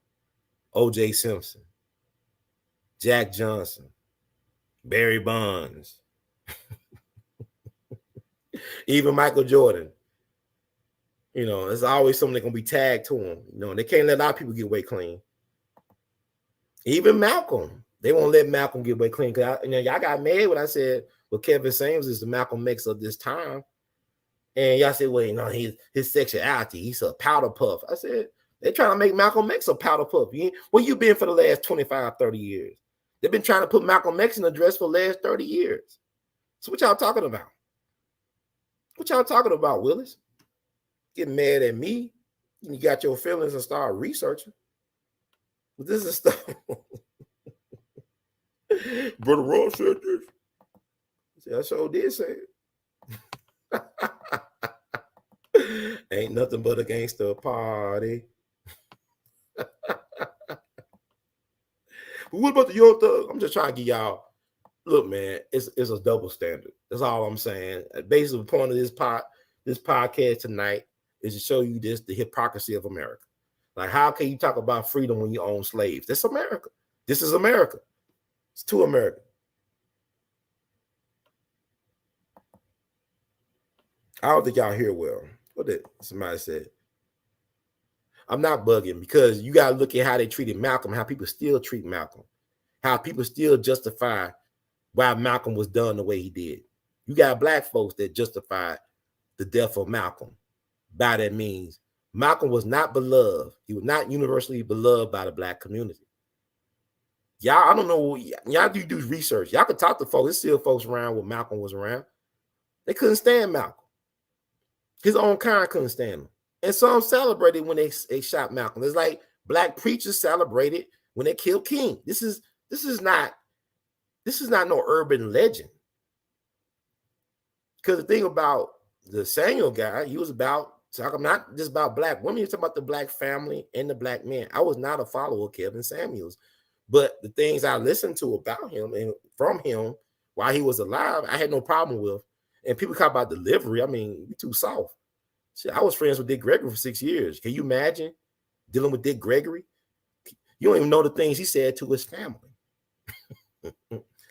O.J. Simpson, Jack Johnson, Barry Bonds, even Michael Jordan. You know, there's always something that's going to be tagged to him. You know, they can't let a lot of people get away clean. Even Malcolm. They won't let Malcolm get away clean. Because y'all got mad when I said, well, Kevin Samuels is the Malcolm X of this time. And y'all said, well, you know, his sexuality, he's a powder puff. I said, they're trying to make Malcolm X a powder puff. Where you been for the last 25, 30 years? They've been trying to put Malcolm X in a dress for the last 30 years. So what y'all talking about? What y'all talking about, Willis? Getting mad at me? You got your feelings and start researching. But this is stuff. Brother Ross said this. See, I sure did say it. Ain't nothing but a gangster party. But what about the Young Thug? I'm just trying to give y'all, look, man, it's a double standard. That's all I'm saying. Basically, the point of this podcast tonight is to show you the hypocrisy of America. Like, how can you talk about freedom when you own slaves? That's America. This is America. It's too American. I don't think y'all hear well. What did somebody said? I'm not bugging because you got to look at how they treated Malcolm, how people still treat Malcolm, how people still justify why Malcolm was done the way he did. You got Black folks that justify the death of Malcolm. By that means, Malcolm was not beloved. He was not universally beloved by the Black community. Y'all, I don't know. Y'all do research. Y'all could talk to folks. There's still folks around when Malcolm was around. They couldn't stand Malcolm. His own kind couldn't stand him. And some celebrated when they shot Malcolm. It's like Black preachers celebrated when they killed King. This is not no urban legend. Because the thing about the Samuel guy, he was about talking not just about Black women, he was talking about the Black family and the Black men. I was not a follower of Kevin Samuels, but the things I listened to about him and from him while he was alive, I had no problem with. And people talk about delivery. I mean, you too soft. Shit, I was friends with Dick Gregory for 6 years. Can you imagine dealing with Dick Gregory? You don't even know the things he said to his family,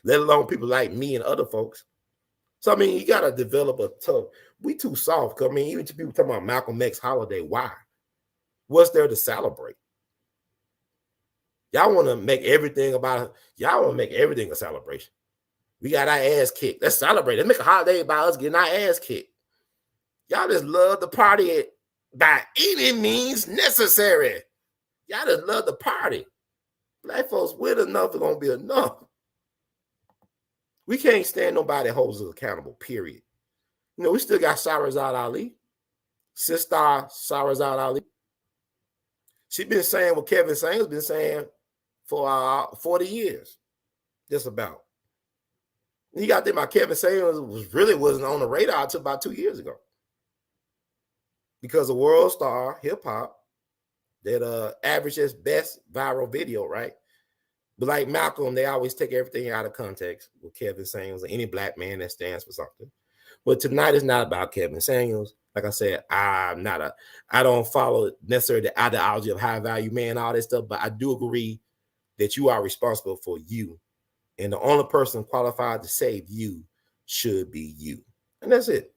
let alone people like me and other folks. So, I mean, you got to develop a tough. We too soft. I mean, even to people talking about Malcolm X holiday, why? What's there to celebrate? Y'all want to make everything about, y'all want to make everything a celebration. We got our ass kicked. Let's celebrate. Let's make a holiday about us getting our ass kicked. Y'all just love the party. by any means necessary. Y'all just love the party. Black folks with enough is gonna be enough. We can't stand nobody that holds us accountable, period. You know, we still got Shahrazad Ali, sister Shahrazad Ali. She been saying what Kevin Samuels been saying for 40 years, just about. You got to think about Kevin Samuels wasn't on the radar until about 2 years ago. Because a world star, hip hop, that averages best viral video, right? But like Malcolm, they always take everything out of context with Kevin Samuels or any black man that stands for something. But tonight is not about Kevin Samuels. Like I said, I don't follow necessarily the ideology of high value man, all this stuff, but I do agree that you are responsible for you. And the only person qualified to save you should be you. And that's it.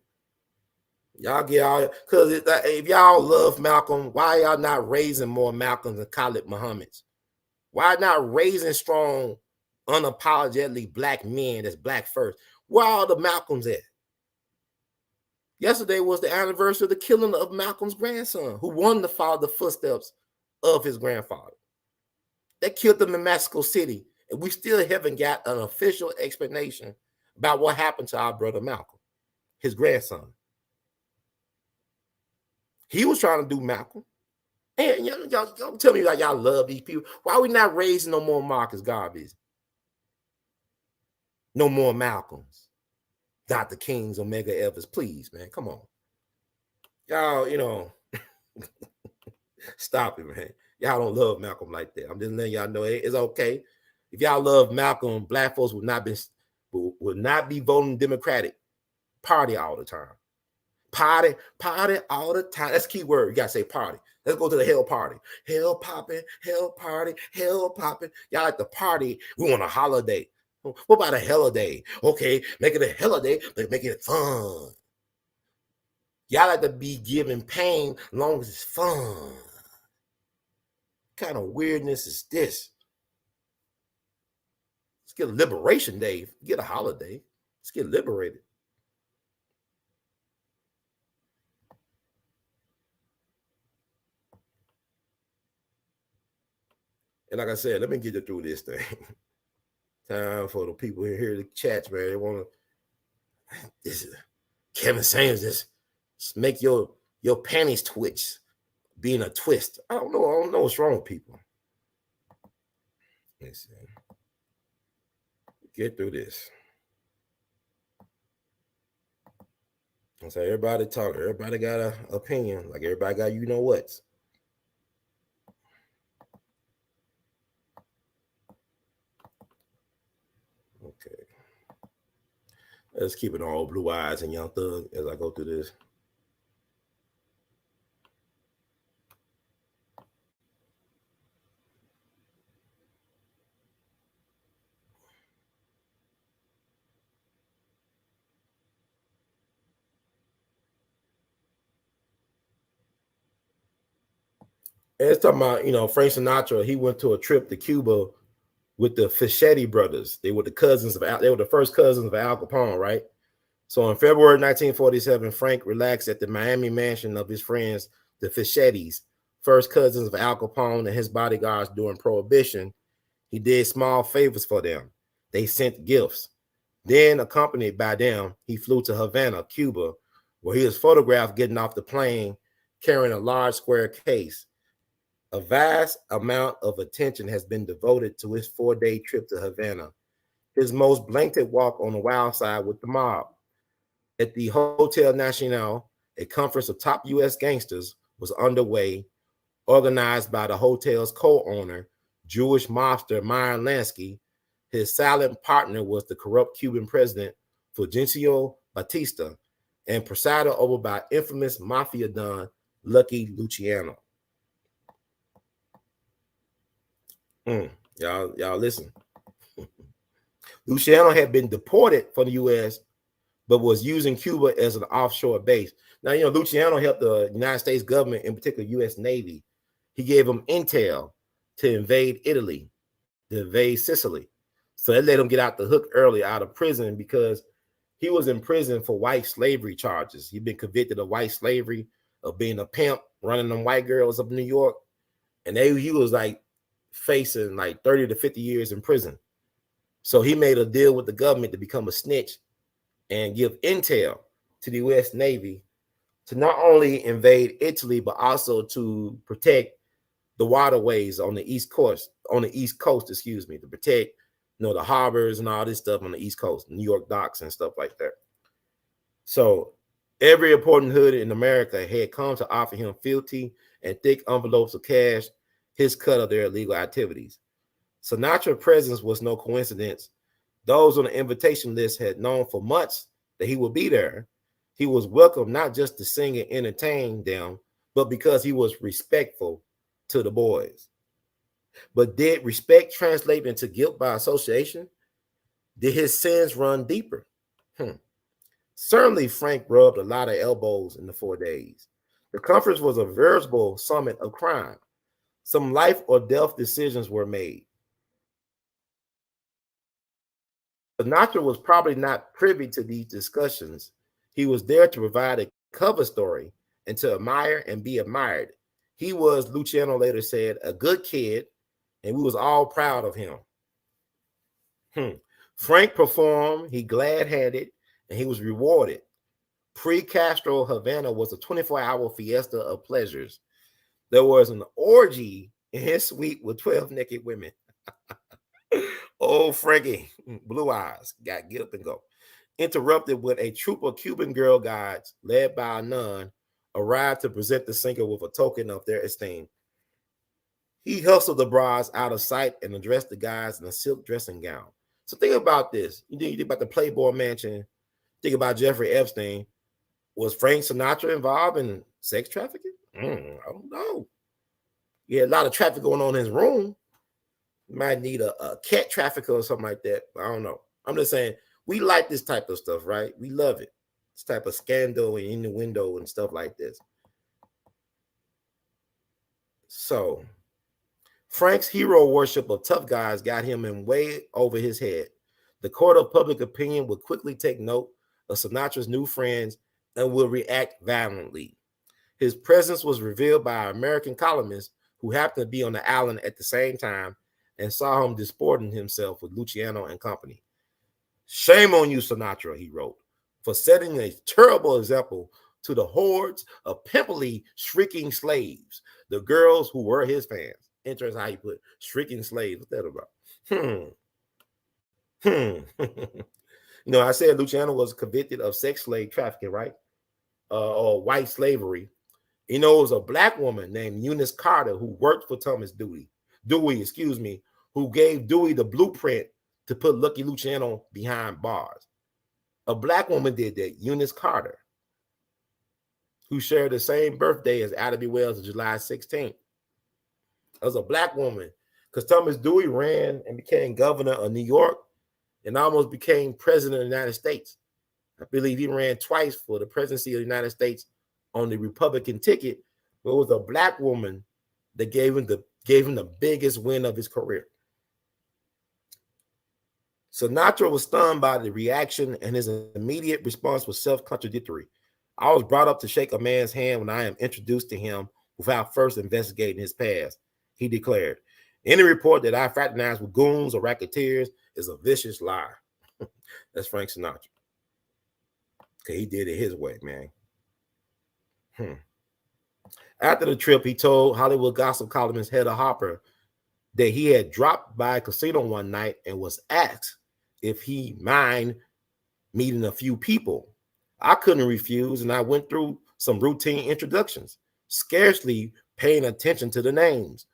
Y'all get all, because if y'all love Malcolm, why y'all not raising more Malcolms and Khalid Muhammad's? Why not raising strong, unapologetically black men that's black first? Where are all the Malcolms at? Yesterday was the anniversary of the killing of Malcolm's grandson, who wanted to follow the footsteps of his grandfather. They killed him in Mexico City, and we still haven't got an official explanation about what happened to our brother Malcolm, his grandson. He was trying to do Malcolm. And y'all tell me like y'all love these people. Why are we not raising no more Marcus Garveys? No more Malcolms. Dr. Kings, Omega Evers, please, man. Come on. Y'all, stop it, man. Y'all don't love Malcolm like that. I'm just letting y'all know it's okay. If y'all love Malcolm, black folks would not be voting Democratic Party all the time. Party all the time. That's a key word. You gotta say party. Let's go to the hell party. Hell popping, hell party, hell popping. Y'all like the party. We want a holiday. What about a holiday? Okay, make it a holiday, but make it fun. Y'all like to be giving pain as long as it's fun. What kind of weirdness is this? Let's get a liberation day. Get a holiday. Let's get liberated. And like I said, let me get you through this thing. Time for the people here the chats, man. They want to. This is Kevin Samuels. Just make your panties twitch, being a twist. I don't know what's wrong with people. Let's see. Get through this. So everybody talk. Everybody got an opinion. Like everybody got you know what's. Okay. Let's keep it all blue eyes and Young Thug as I go through this. And it's talking about, Frank Sinatra, he went to a trip to Cuba with the Fischetti brothers. They were the first cousins of Al Capone, right? So in February 1947, Frank relaxed at the Miami mansion of his friends, the Fischettis, first cousins of Al Capone and his bodyguards during Prohibition. He did small favors for them. They sent gifts. Then, accompanied by them, he flew to Havana, Cuba, where he was photographed getting off the plane carrying a large square case. A vast amount of attention has been devoted to his 4-day trip to Havana, his most blatant walk on the wild side with the mob. At the Hotel Nacional, a conference of top U.S. gangsters was underway, organized by the hotel's co-owner, Jewish mobster Meyer Lansky. His silent partner was the corrupt Cuban president, Fulgencio Batista, and presided over by infamous mafia don, Lucky Luciano. Y'all listen. Luciano had been deported from the U.S., but was using Cuba as an offshore base. Now, Luciano helped the United States government, in particular U.S. Navy. He gave them intel to invade Italy, to invade Sicily. So they let him get out the hook early out of prison because he was in prison for white slavery charges. He'd been convicted of white slavery of being a pimp, running them white girls up in New York, and he was like facing like 30 to 50 years in prison. So he made a deal with the government to become a snitch and give intel to the U.S. Navy to not only invade Italy, but also to protect the waterways on the East Coast, excuse me, to protect, the harbors and all this stuff on the East Coast, New York docks and stuff like that. So every important hood in America had come to offer him filthy and thick envelopes of cash, his cut of their illegal activities. Sinatra's presence was no coincidence. Those on the invitation list had known for months that he would be there. He was welcome not just to sing and entertain them, but because he was respectful to the boys. But did respect translate into guilt by association? Did his sins run deeper? Certainly, Frank rubbed a lot of elbows in the 4 days. The conference was a veritable summit of crime. Some life or death decisions were made. Sinatra was probably not privy to these discussions. He was there to provide a cover story and to admire and be admired. He was, Luciano later said, a good kid, and we was all proud of him. Frank performed, he glad-handed, and he was rewarded. Pre-Castro Havana was a 24-hour fiesta of pleasures. There was an orgy in his suite with 12 naked women. Old Frankie, blue eyes, got get up and go. Interrupted with a troop of Cuban girl guides led by a nun, arrived to present the singer with a token of their esteem. He hustled the brides out of sight and addressed the guys in a silk dressing gown. So think about this. You think about the Playboy Mansion. Think about Jeffrey Epstein. Was Frank Sinatra involved in sex trafficking? I don't know. He had a lot of traffic going on in his room. You might need a cat trafficker or something like that. I don't know. I'm just saying, we like this type of stuff, right? We love it. This type of scandal and innuendo and stuff like this. So Frank's hero worship of tough guys got him in way over his head. The court of public opinion would quickly take note of Sinatra's new friends and will react violently. His presence was revealed by an American columnist who happened to be on the island at the same time and saw him disporting himself with Luciano and company. Shame on you, Sinatra, he wrote, for setting a terrible example to the hordes of pimply, shrieking slaves, the girls who were his fans. Interesting how you put shrieking slaves. What's that about? I said Luciano was convicted of sex slave trafficking, right? Or white slavery. It was a black woman named Eunice Carter who worked for Thomas Dewey, who gave Dewey the blueprint to put Lucky Luciano behind bars. A black woman did that, Eunice Carter, who shared the same birthday as Ada B. Wells on July 16th. As a black woman, because Thomas Dewey ran and became governor of New York and almost became president of the United States. I believe he ran twice for the presidency of the United States on the Republican ticket, but it was a black woman that gave him the biggest win of his career. Sinatra was stunned by the reaction, and his immediate response was self-contradictory. I was brought up to shake a man's hand when I am introduced to him without first investigating his past, he declared. Any report that I fraternized with goons or racketeers is a vicious lie. That's Frank Sinatra. Okay, he did it his way, man. After the trip, he told Hollywood gossip columnist Hedda Hopper that he had dropped by a casino one night and was asked if he mind meeting a few people. I couldn't refuse, and I went through some routine introductions, scarcely paying attention to the names.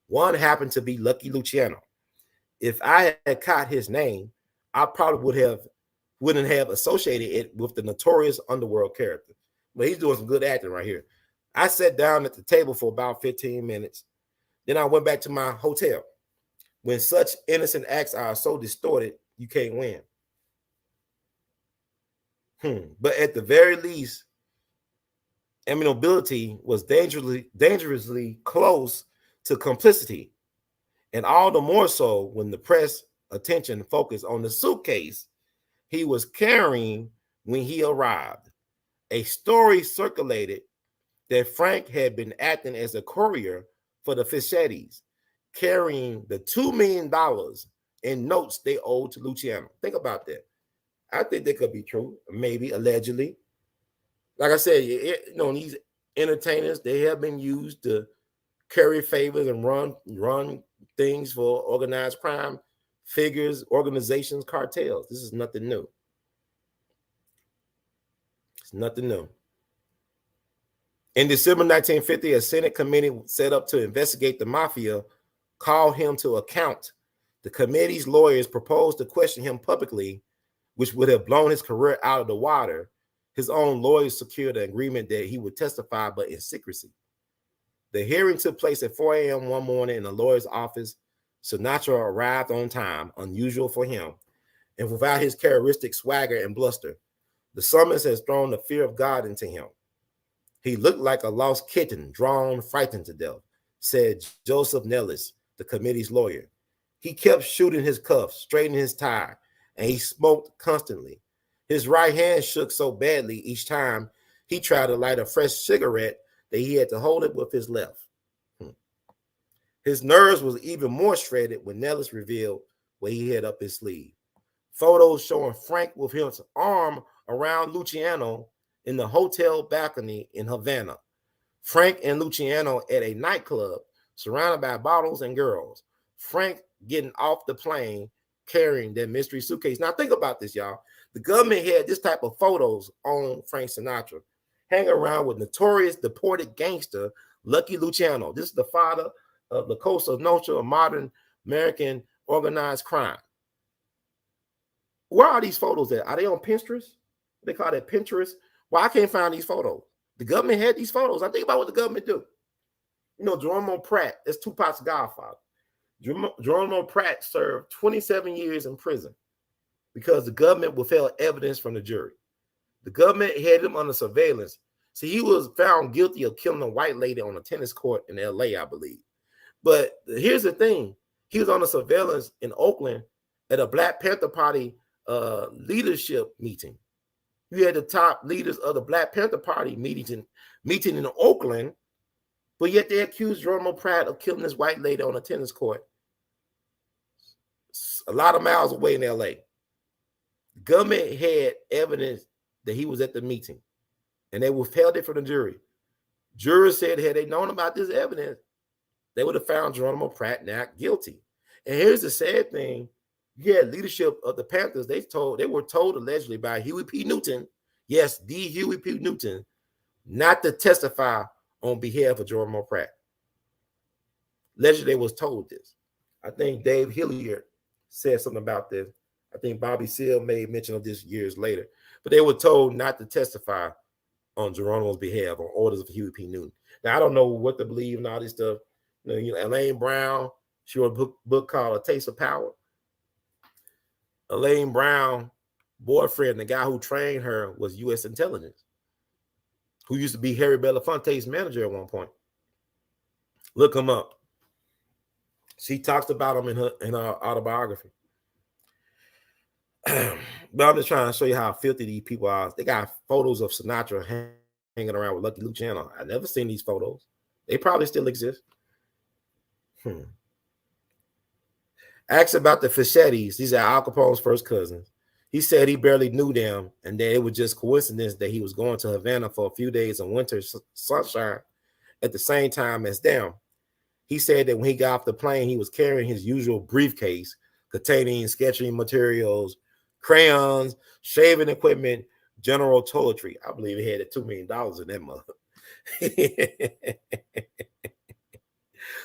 One happened to be Lucky Luciano. If I had caught his name, I probably wouldn't have associated it with the notorious underworld character. But he's doing some good acting right here. I sat down at the table for about 15 minutes. Then I went back to my hotel. When such innocent acts are so distorted, you can't win. But at the very least, amenability was dangerously close to complicity. And all the more so when the press attention focused on the suitcase he was carrying when he arrived. A story circulated that Frank had been acting as a courier for the Fichettis, carrying the $2 million in notes they owed to Luciano. Think about that. I think that could be true, maybe allegedly. Like I said, these entertainers, they have been used to carry favors and run things for organized crime figures, organizations, cartels. This is nothing new. It's nothing new. In December 1950, a Senate committee set up to investigate the mafia called him to account. The committee's lawyers proposed to question him publicly, which would have blown his career out of the water. His own lawyers secured an agreement that he would testify, but in secrecy. The hearing took place at 4 a.m. one morning in the lawyer's office. Sinatra arrived on time, unusual for him, and without his characteristic swagger and bluster. The summons has thrown the fear of God into him. He looked like a lost kitten, drawn, frightened to death, said Joseph Nellis, the committee's lawyer. He kept shooting his cuffs, straightening his tie, and he smoked constantly. His right hand shook so badly each time he tried to light a fresh cigarette that he had to hold it with his left. His nerves was even more shredded when Nellis revealed what he had up his sleeve. Photos showing Frank with his arm around Luciano in the hotel balcony in Havana. Frank and Luciano at a nightclub, surrounded by bottles and girls. Frank getting off the plane carrying that mystery suitcase. Now think about this, y'all. The government had this type of photos on Frank Sinatra, hanging around with notorious deported gangster Lucky Luciano. This is the father of La Cosa Nostra, of modern American organized crime. Where are these photos at? Are they on Pinterest? They call that Pinterest. Well, I can't find these photos. The government had these photos. I think about what the government do. Geronimo Pratt, that's Tupac's godfather. Geronimo Pratt served 27 years in prison because the government withheld evidence from the jury. The government had him under surveillance. See, he was found guilty of killing a white lady on a tennis court in L.A., I believe. But here's the thing. He was under surveillance in Oakland at a Black Panther Party leadership meeting. You had the top leaders of the Black Panther Party meeting in Oakland, but yet they accused Geronimo Pratt of killing this white lady on a tennis court a lot of miles away in L.A. The government had evidence that he was at the meeting, and they withheld it from the jury. Jurors said had they known about this evidence, they would have found Geronimo Pratt not guilty. And here's the sad thing. You had leadership of the Panthers. They were told allegedly by Huey P. Newton, yes, the Huey P. Newton, not to testify on behalf of Geronimo Pratt. Allegedly, they was told this. I think Dave Hilliard said something about this. I think Bobby Seale made mention of this years later. But they were told not to testify on Geronimo's behalf on orders of Huey P. Newton. Now, I don't know what to believe and all this stuff. Elaine Brown, she wrote a book called A Taste of Power. Elaine Brown, boyfriend, the guy who trained her, was U.S. intelligence, who used to be Harry Belafonte's manager at one point. Look him up. She talks about him in her autobiography. But I'm just trying to show you how filthy these people are. They got photos of Sinatra hanging around with Lucky Luciano. I've never seen these photos. They probably still exist. Asked about the Fichettis. These are Al Capone's first cousins. He said he barely knew them and that it was just coincidence that he was going to Havana for a few days of winter sunshine at the same time as them. He said that when he got off the plane, he was carrying his usual briefcase containing sketching materials, crayons, shaving equipment, general toiletry. I believe he had $2 million in that mug.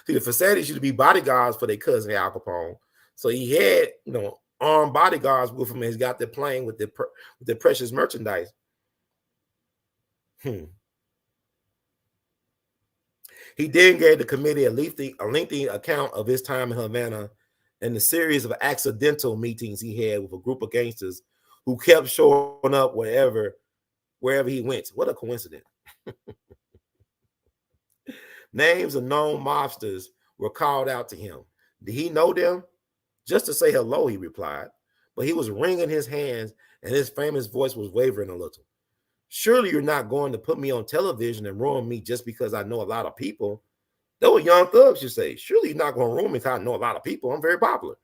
See, the Fichettis used to be bodyguards for their cousin Al Capone. So he had, armed bodyguards with him. He's got the plane with the precious merchandise. He then gave the committee a lengthy account of his time in Havana and the series of accidental meetings he had with a group of gangsters who kept showing up wherever he went. What a coincidence. Names of known mobsters were called out to him. Did he know them? Just to say hello, he replied. But he was wringing his hands and his famous voice was wavering a little. Surely you're not going to put me on television and ruin me just because I know a lot of people. That what Young Thug should say. Surely you're not going to ruin me because I know a lot of people. I'm very popular.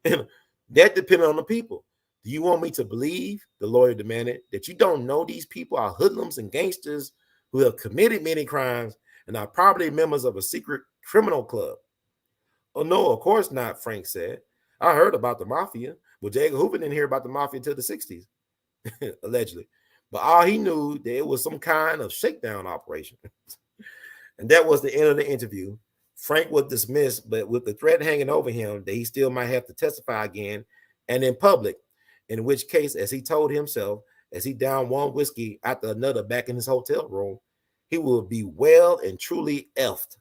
And that depended on the people. Do you want me to believe, the lawyer demanded, that you don't know these people are hoodlums and gangsters who have committed many crimes and are probably members of a secret criminal club? Oh, no, of course not, Frank said. I heard about the mafia. Well, J. Edgar Hoover didn't hear about the mafia until the 60s, allegedly. But all he knew that it was some kind of shakedown operation. And that was the end of the interview. Frank was dismissed, but with the threat hanging over him that he still might have to testify again and in public, in which case, as he told himself, as he downed one whiskey after another back in his hotel room, he will be well and truly effed.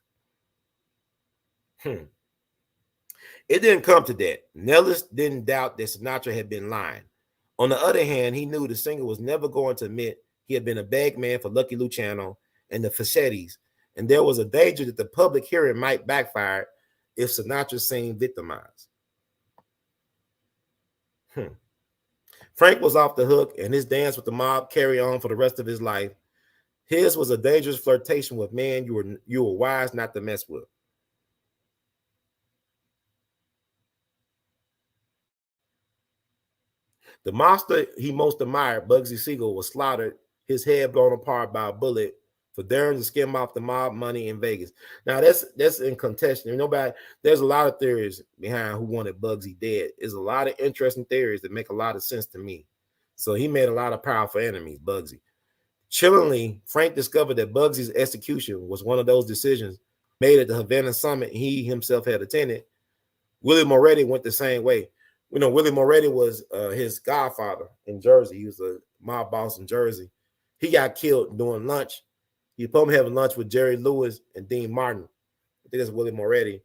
It didn't come to that. Nellis didn't doubt that Sinatra had been lying. On the other hand, he knew the singer was never going to admit he had been a bag man for Lucky Luciano and the Fachettis, and there was a danger that the public hearing might backfire if Sinatra seemed victimized. Frank was off the hook, and his dance with the mob carried on for the rest of his life. His was a dangerous flirtation with men you were wise not to mess with. The monster he most admired, Bugsy Siegel, was slaughtered, his head blown apart by a bullet for daring to skim off the mob money in Vegas. Now that's in contention. Nobody, there's a lot of theories behind who wanted Bugsy dead. There's a lot of interesting theories that make a lot of sense to me. So he made a lot of powerful enemies, Bugsy. Chillingly, Frank discovered that Bugsy's execution was one of those decisions made at the Havana summit he himself had attended. Willie Moretti went the same way. Willie Moretti was his godfather in Jersey. He was a mob boss in Jersey. He got killed during lunch. He was supposed to having lunch with Jerry Lewis and Dean Martin. I think that's Willie Moretti.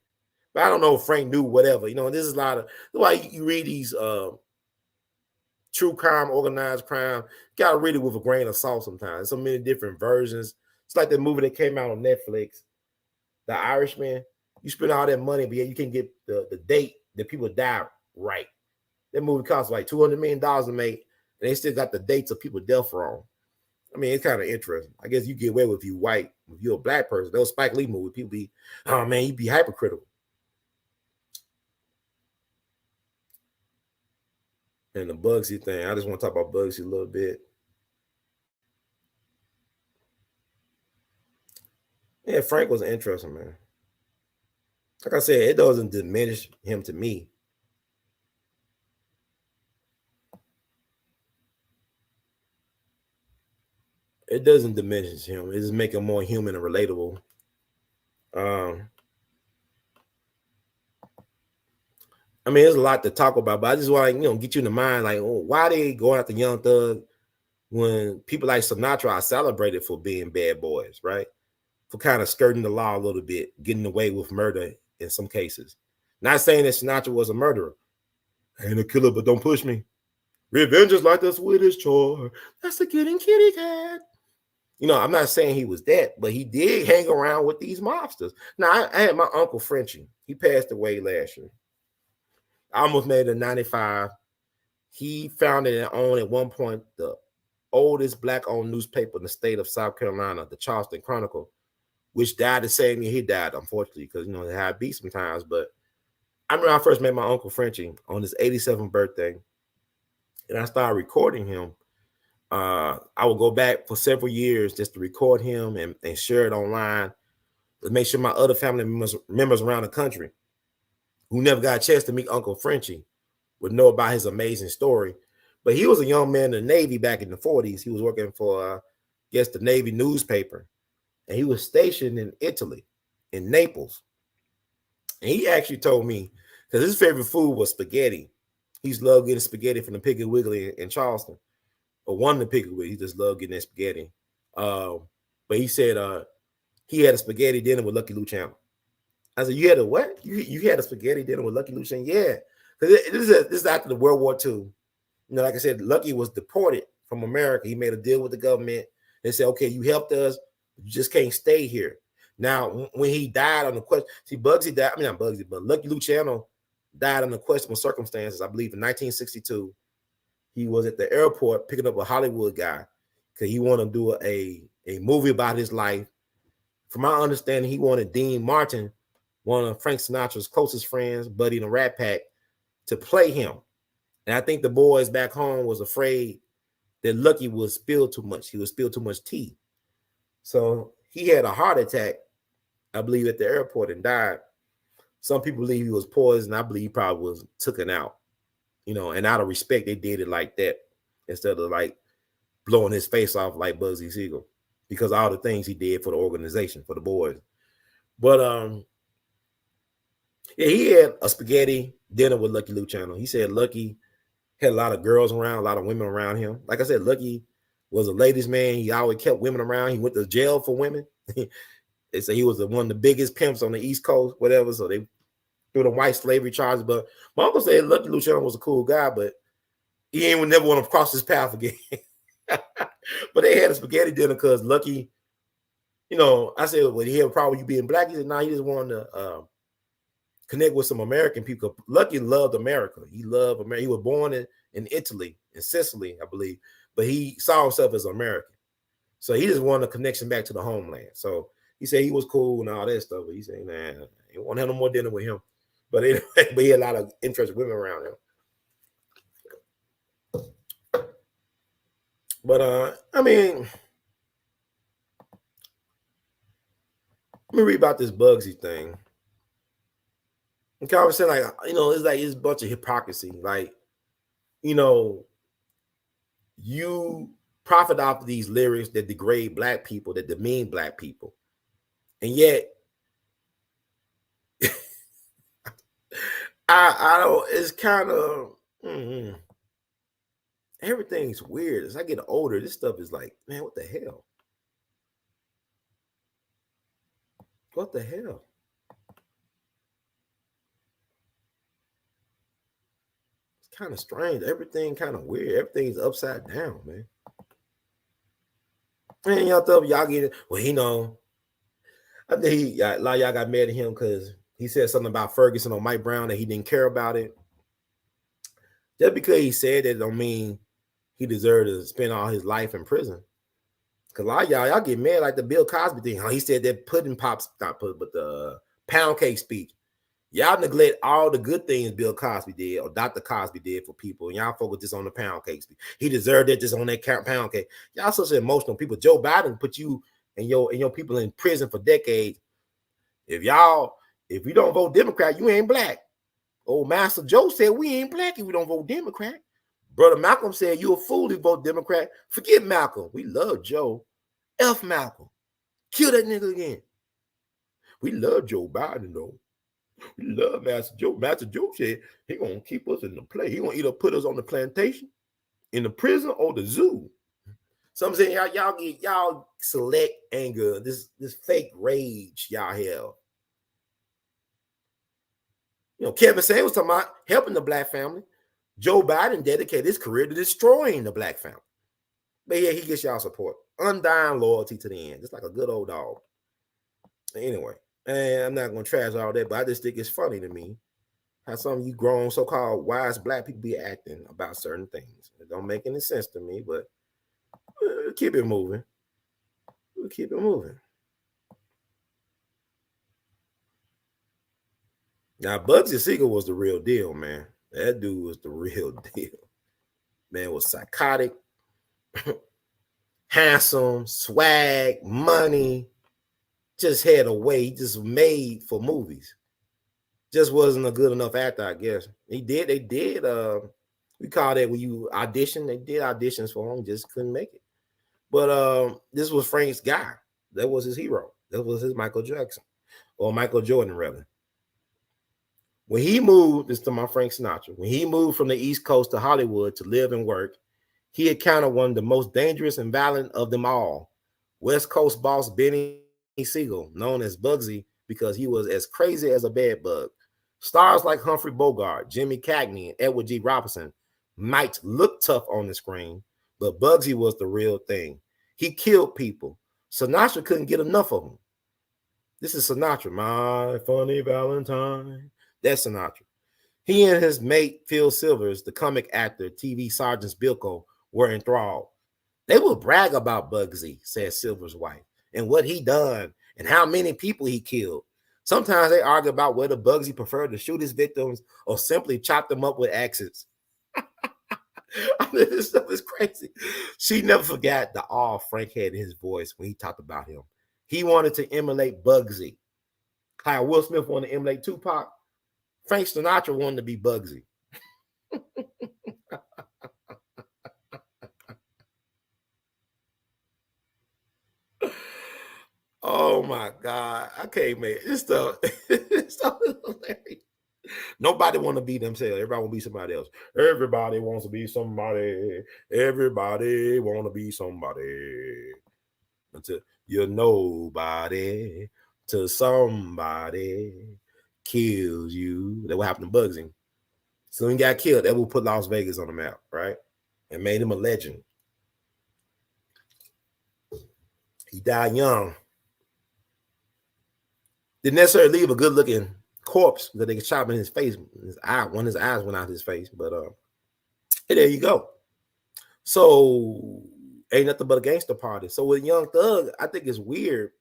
But I don't know if Frank knew whatever. This is a lot of why you read these true crime, organized crime. You gotta read it with a grain of salt sometimes. There's so many different versions. It's like the movie that came out on Netflix, The Irishman. You spend all that money, but yet you can get the date that people died right. That movie cost like $200 million to make, and they still got the dates of people death wrong. I mean, it's kind of interesting. I guess you get away with if you white. If you're a black person, those Spike Lee movies, people be, oh man, you'd be hypercritical. And the Bugsy thing, I just want to talk about Bugsy a little bit. Yeah, Frank was interesting, man. Like I said, it doesn't diminish him to me. It doesn't diminish him. It just make him more human and relatable. I mean, there's a lot to talk about, but I just want to, get you in the mind, like, why they going after Young Thug when people like Sinatra are celebrated for being bad boys, right? For kind of skirting the law a little bit, getting away with murder in some cases. Not saying that Sinatra was a murderer. I ain't a killer, but don't push me. Revenge is like the Swedish chore. That's a getting kitty cat. I'm not saying he was that, but he did hang around with these mobsters. Now, I had my uncle Frenchie. He passed away last year. I almost made it in 95. He founded and owned at one point the oldest black-owned newspaper in the state of South Carolina, the Charleston Chronicle, which died the same year he died, unfortunately, because, they had beat sometimes. But I remember I first met my uncle Frenchie on his 87th birthday, and I started recording him. I would go back for several years just to record him and share it online to make sure my other family members around the country who never got a chance to meet Uncle Frenchie would know about his amazing story. But he was a young man in the Navy back in the 40s. He was working for, the Navy newspaper. And he was stationed in Italy, in Naples. And he actually told me, because his favorite food was spaghetti. He's loved getting spaghetti from the Piggly Wiggly in Charleston. Or one of the Piggly Wiggly. He just loved getting that spaghetti. But he said he had a spaghetti dinner with Lucky Luciano. I said, you had a what? You had a spaghetti dinner with Lucky Luciano? Yeah. Because this is after the World War II. Like I said, Lucky was deported from America. He made a deal with the government. They said, okay, you helped us. You just can't stay here. Now, when he died on the question, see, Bugsy died, not Bugsy, but Lucky Luciano died under questionable circumstances, I believe in 1962. He was at the airport picking up a Hollywood guy, because he wanted to do a movie about his life. From my understanding, he wanted Dean Martin, one of Frank Sinatra's closest friends, buddy in the Rat Pack, to play him. And I think the boys back home was afraid that Lucky would spill too much. He would spill too much tea. So he had a heart attack, I believe, at the airport and died. Some people believe he was poisoned. I believe he probably was taken out. You know, and out of respect, they did it like that instead of like blowing his face off like Bugsy Siegel, because all the things he did for the organization, for the boys. But yeah, he had a spaghetti dinner with Lucky Luciano. He said Lucky had a lot of girls around, a lot of women around him. Like I said, Lucky was a ladies' man. He always kept women around. He went to jail for women. They say he was one of the biggest pimps on the East Coast, whatever. So they threw the white slavery charges. But my uncle said Lucky Luciano was a cool guy, but he ain't never want to cross his path again. But they had a spaghetti dinner because Lucky, you know, I said, well, he had a problem with you being black. He said, no, he just wanted to connect with some American people. Lucky loved America. He loved America. He was born in Italy, in Sicily, I believe, but he saw himself as American. So he just wanted a connection back to the homeland. So he said he was cool and all that stuff, but he said, nah, he won't have no more dinner with him. But anyway, but he had a lot of interested women around him. But I mean, let me read about this Bugsy thing. And I was saying, like, you know, it's a bunch of hypocrisy. Like, you know, you profit off of these lyrics that degrade black people, that demean black people. And yet, I don't, it's kind of, everything's weird. As I get older, this stuff is like, man, what the hell? What the hell? It's kind of strange. Everything kind of weird. Everything's upside down, man. And y'all get it. Well, you know, I think a lot of y'all got mad at him because he said something about Ferguson or Mike Brown that he didn't care about it. Just because he said that don't mean he deserved to spend all his life in prison. Because a lot of y'all get mad like the Bill Cosby thing. How he said that pudding pops, not pudding, but the pound cake speech. Y'all neglect all the good things Bill Cosby did or Dr. Cosby did for people. And y'all focus just on the pound cake speech. He deserved it just on that pound cake. Y'all such emotional people. Joe Biden put you and your people in prison for decades. If you don't vote Democrat, you ain't black. Old Master Joe said we ain't black if we don't vote Democrat. Brother Malcolm said you a fool if you vote Democrat. Forget Malcolm. We love Joe. F Malcolm. Kill that nigga again. We love Joe Biden though. We love Master Joe. Master Joe said he gonna keep us in the play. He gonna either put us on the plantation, in the prison, or the zoo. So I'm saying y'all select anger, this fake rage y'all have. You know, Kevin Samuels was talking about helping the black family. Joe Biden dedicated his career to destroying the black family. But yeah, he gets y'all support. Undying loyalty to the end, just like a good old dog. Anyway, and I'm not going to trash all that, but I just think it's funny to me how some of you grown so-called wise black people be acting about certain things. It don't make any sense to me, but we'll keep it moving. We'll keep it moving. Now, Bugsy Siegel was the real deal, man. That dude was the real deal. Man was psychotic, handsome, swag, money, just had a way. He just made for movies. Just wasn't a good enough actor, I guess. They did, we call that when you audition, they did auditions for him, just couldn't make it. But this was Frank's guy. That was his hero. That was his Michael Jackson, or Michael Jordan, rather. When he moved, this is to my Frank Sinatra, when he moved from the East Coast to Hollywood to live and work, he encountered one of the most dangerous and violent of them all, West Coast boss Benny Siegel, known as Bugsy because he was as crazy as a bed bug. Stars like Humphrey Bogart, Jimmy Cagney, and Edward G. Robinson might look tough on the screen, but Bugsy was the real thing. He killed people. Sinatra couldn't get enough of him. This is Sinatra, my funny Valentine. That's Sinatra. He and his mate, Phil Silvers, the comic actor, TV Sergeant Bilko, were enthralled. They will brag about Bugsy, said Silver's wife, and what he done and how many people he killed. Sometimes they argue about whether Bugsy preferred to shoot his victims or simply chop them up with axes. I mean, this stuff is crazy. She never forgot the awe Frank had in his voice when he talked about him. He wanted to emulate Bugsy. How Will Smith wanted to emulate Tupac, Frank Sinatra wanted to be Bugsy. Oh my God. I can't make this stuff. This stuff is hilarious. Nobody want to be themselves. Everybody want to be somebody else. Everybody wants to be somebody. Everybody want to be somebody. Until you're nobody, till somebody kills you. That what happened to Bugsy. So he got killed. That will put Las Vegas on the map, right? And made him a legend. He died young. Didn't necessarily leave a good-looking corpse that they could chop in his face. His eye, one of his eyes went out of his face. But hey, there you go. So ain't nothing but a gangster party. So with Young Thug, I think it's weird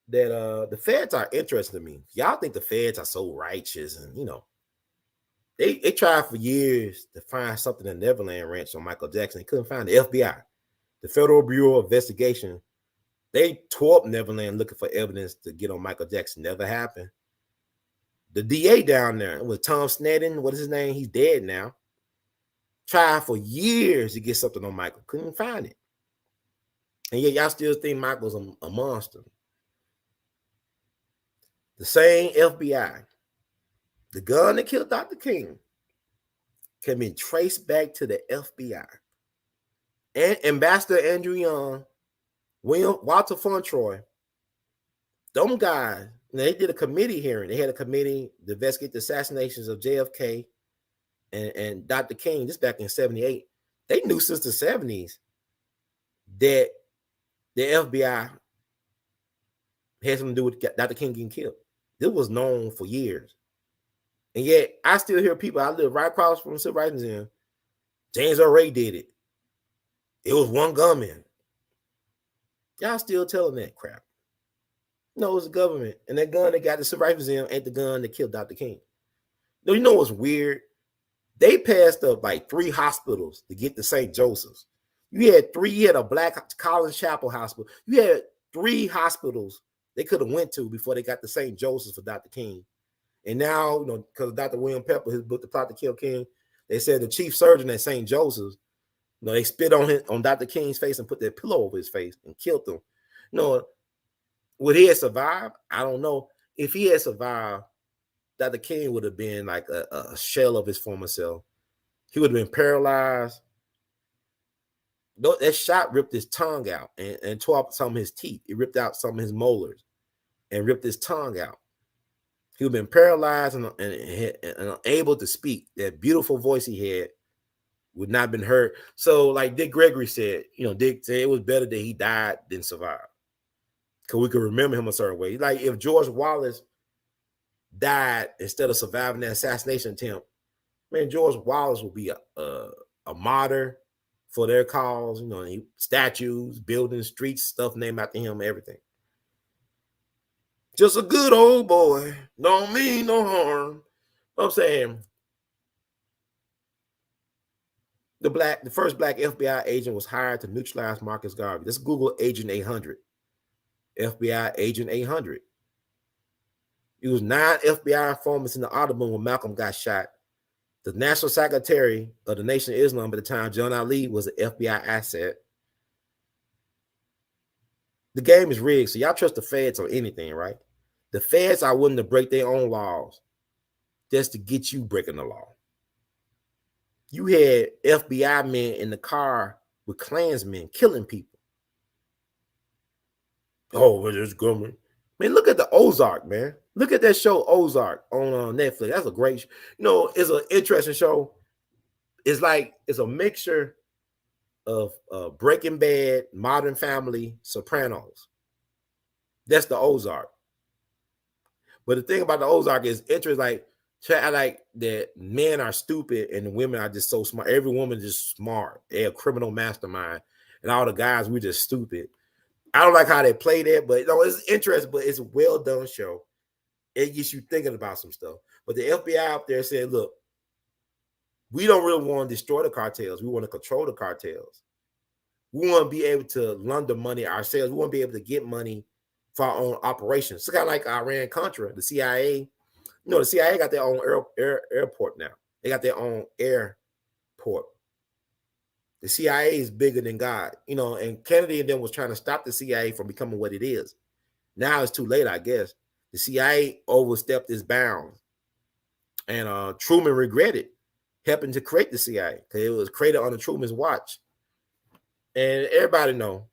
that the feds are interested in me. Y'all think the feds are so righteous, and you know, they tried for years to find something in Neverland Ranch on Michael Jackson. They couldn't find the FBI, the Federal Bureau of Investigation. They tore up Neverland looking for evidence to get on Michael Jackson. Never happened. The DA down there was Tom Sneddon. What is his name? He's dead now. Tried for years to get something on Michael. Couldn't find it. And yet y'all still think Michael's a monster. The same FBI, the gun that killed Dr. King, can be traced back to the FBI. And Ambassador Andrew Young, Walter Fauntroy, them guys, they did a committee hearing. They had a committee to investigate the assassinations of JFK and Dr. King, this back in 78. They knew since the 70s that the FBI had something to do with Dr. King getting killed. This was known for years. And yet, I still hear people, I live right across from Civil Rights Museum, James Earl Ray did it. It was one gunman. Y'all still telling that crap. No, it was the government. And that gun that got the Civil Rights Museum ain't the gun that killed Dr. King. No, you know what's weird? They passed up like 3 hospitals to get to St. Joseph's. You had a Black College Chapel hospital. You had 3 hospitals they could have went to before they got to St. Joseph's for Dr. King. And now, you know, because Dr. William Pepper, his book, The Plot to Kill King, they said the chief surgeon at St. Joseph's, you know, they spit on Dr. King's face and put their pillow over his face and killed him. You know, would he have survived? I don't know. If he had survived, Dr. King would have been like a shell of his former self. He would have been paralyzed. That shot ripped his tongue out and tore up some of his teeth. It ripped out some of his molars and ripped his tongue out. He would have been paralyzed and unable to speak. That beautiful voice he had would not have been heard. So, like Dick Gregory said, you know, Dick said it was better that he died than survived, because we could remember him a certain way. Like if George Wallace died instead of surviving that assassination attempt, man, George Wallace would be a martyr for their cause. You know, statues, buildings, streets, stuff named after him, everything. Just a good old boy, don't mean no harm. I'm saying the first Black FBI agent was hired to neutralize Marcus Garvey. Let's Google Agent 800. FBI Agent 800. It was 9 FBI informants in the Audubon when Malcolm got shot. The National Secretary of the Nation of Islam at the time, John Ali, was an FBI asset. The game is rigged, so y'all trust the feds on anything, right? The feds are willing to break their own laws just to get you breaking the law. You had FBI men in the car with Klansmen killing people. Oh, well, there's government. Man, look at the Ozark, man. Look at that show Ozark on Netflix. That's a great show. You know, it's an interesting show. It's like it's a mixture of Breaking Bad, Modern Family, Sopranos. That's the Ozark. But the thing about the Ozark is interesting. Like So I like that men are stupid and women are just so smart. Every woman is just smart. They're a criminal mastermind. And all the guys, we just stupid. I don't like how they play that, but it's interesting, but it's a well done show. It gets you thinking about some stuff. But the FBI out there said, look, we don't really want to destroy the cartels. We want to control the cartels. We want to be able to launder money ourselves. We want to be able to get money for our own operations. It's kind of like Iran Contra, the CIA. The CIA got their own airport now. They got their own airport. The CIA is bigger than God, and Kennedy and them was trying to stop the CIA from becoming what it is. Now it's too late, I guess. The CIA overstepped its bounds. And Truman regretted helping to create the CIA because it was created under Truman's watch. And everybody know,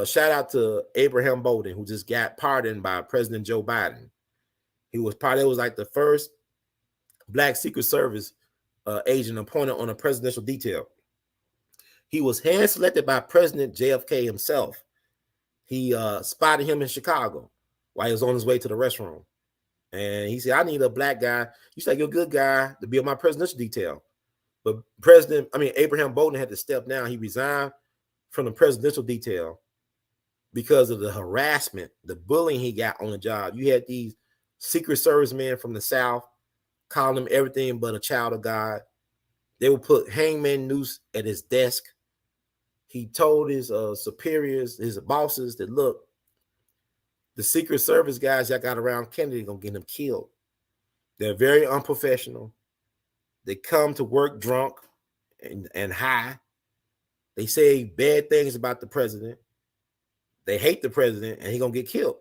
shout out to Abraham Bolden, who just got pardoned by President Joe Biden. He was like the first Black Secret Service agent appointed on a presidential detail. He was hand selected by President JFK himself. He spotted him in Chicago while he was on his way to the restroom. And he said, I need a Black guy. You said, you're a good guy to be on my presidential detail. But Abraham Bolden had to step down. He resigned from the presidential detail because of the harassment, the bullying he got on the job. You had these Secret Service men from the South calling him everything but a child of God. They would put hangman noose at his desk. He told his superiors, his bosses, that look, the Secret Service guys that got around Kennedy are going to get him killed. They're very unprofessional. They come to work drunk and high. They say bad things about the president. They hate the president, and he's going to get killed.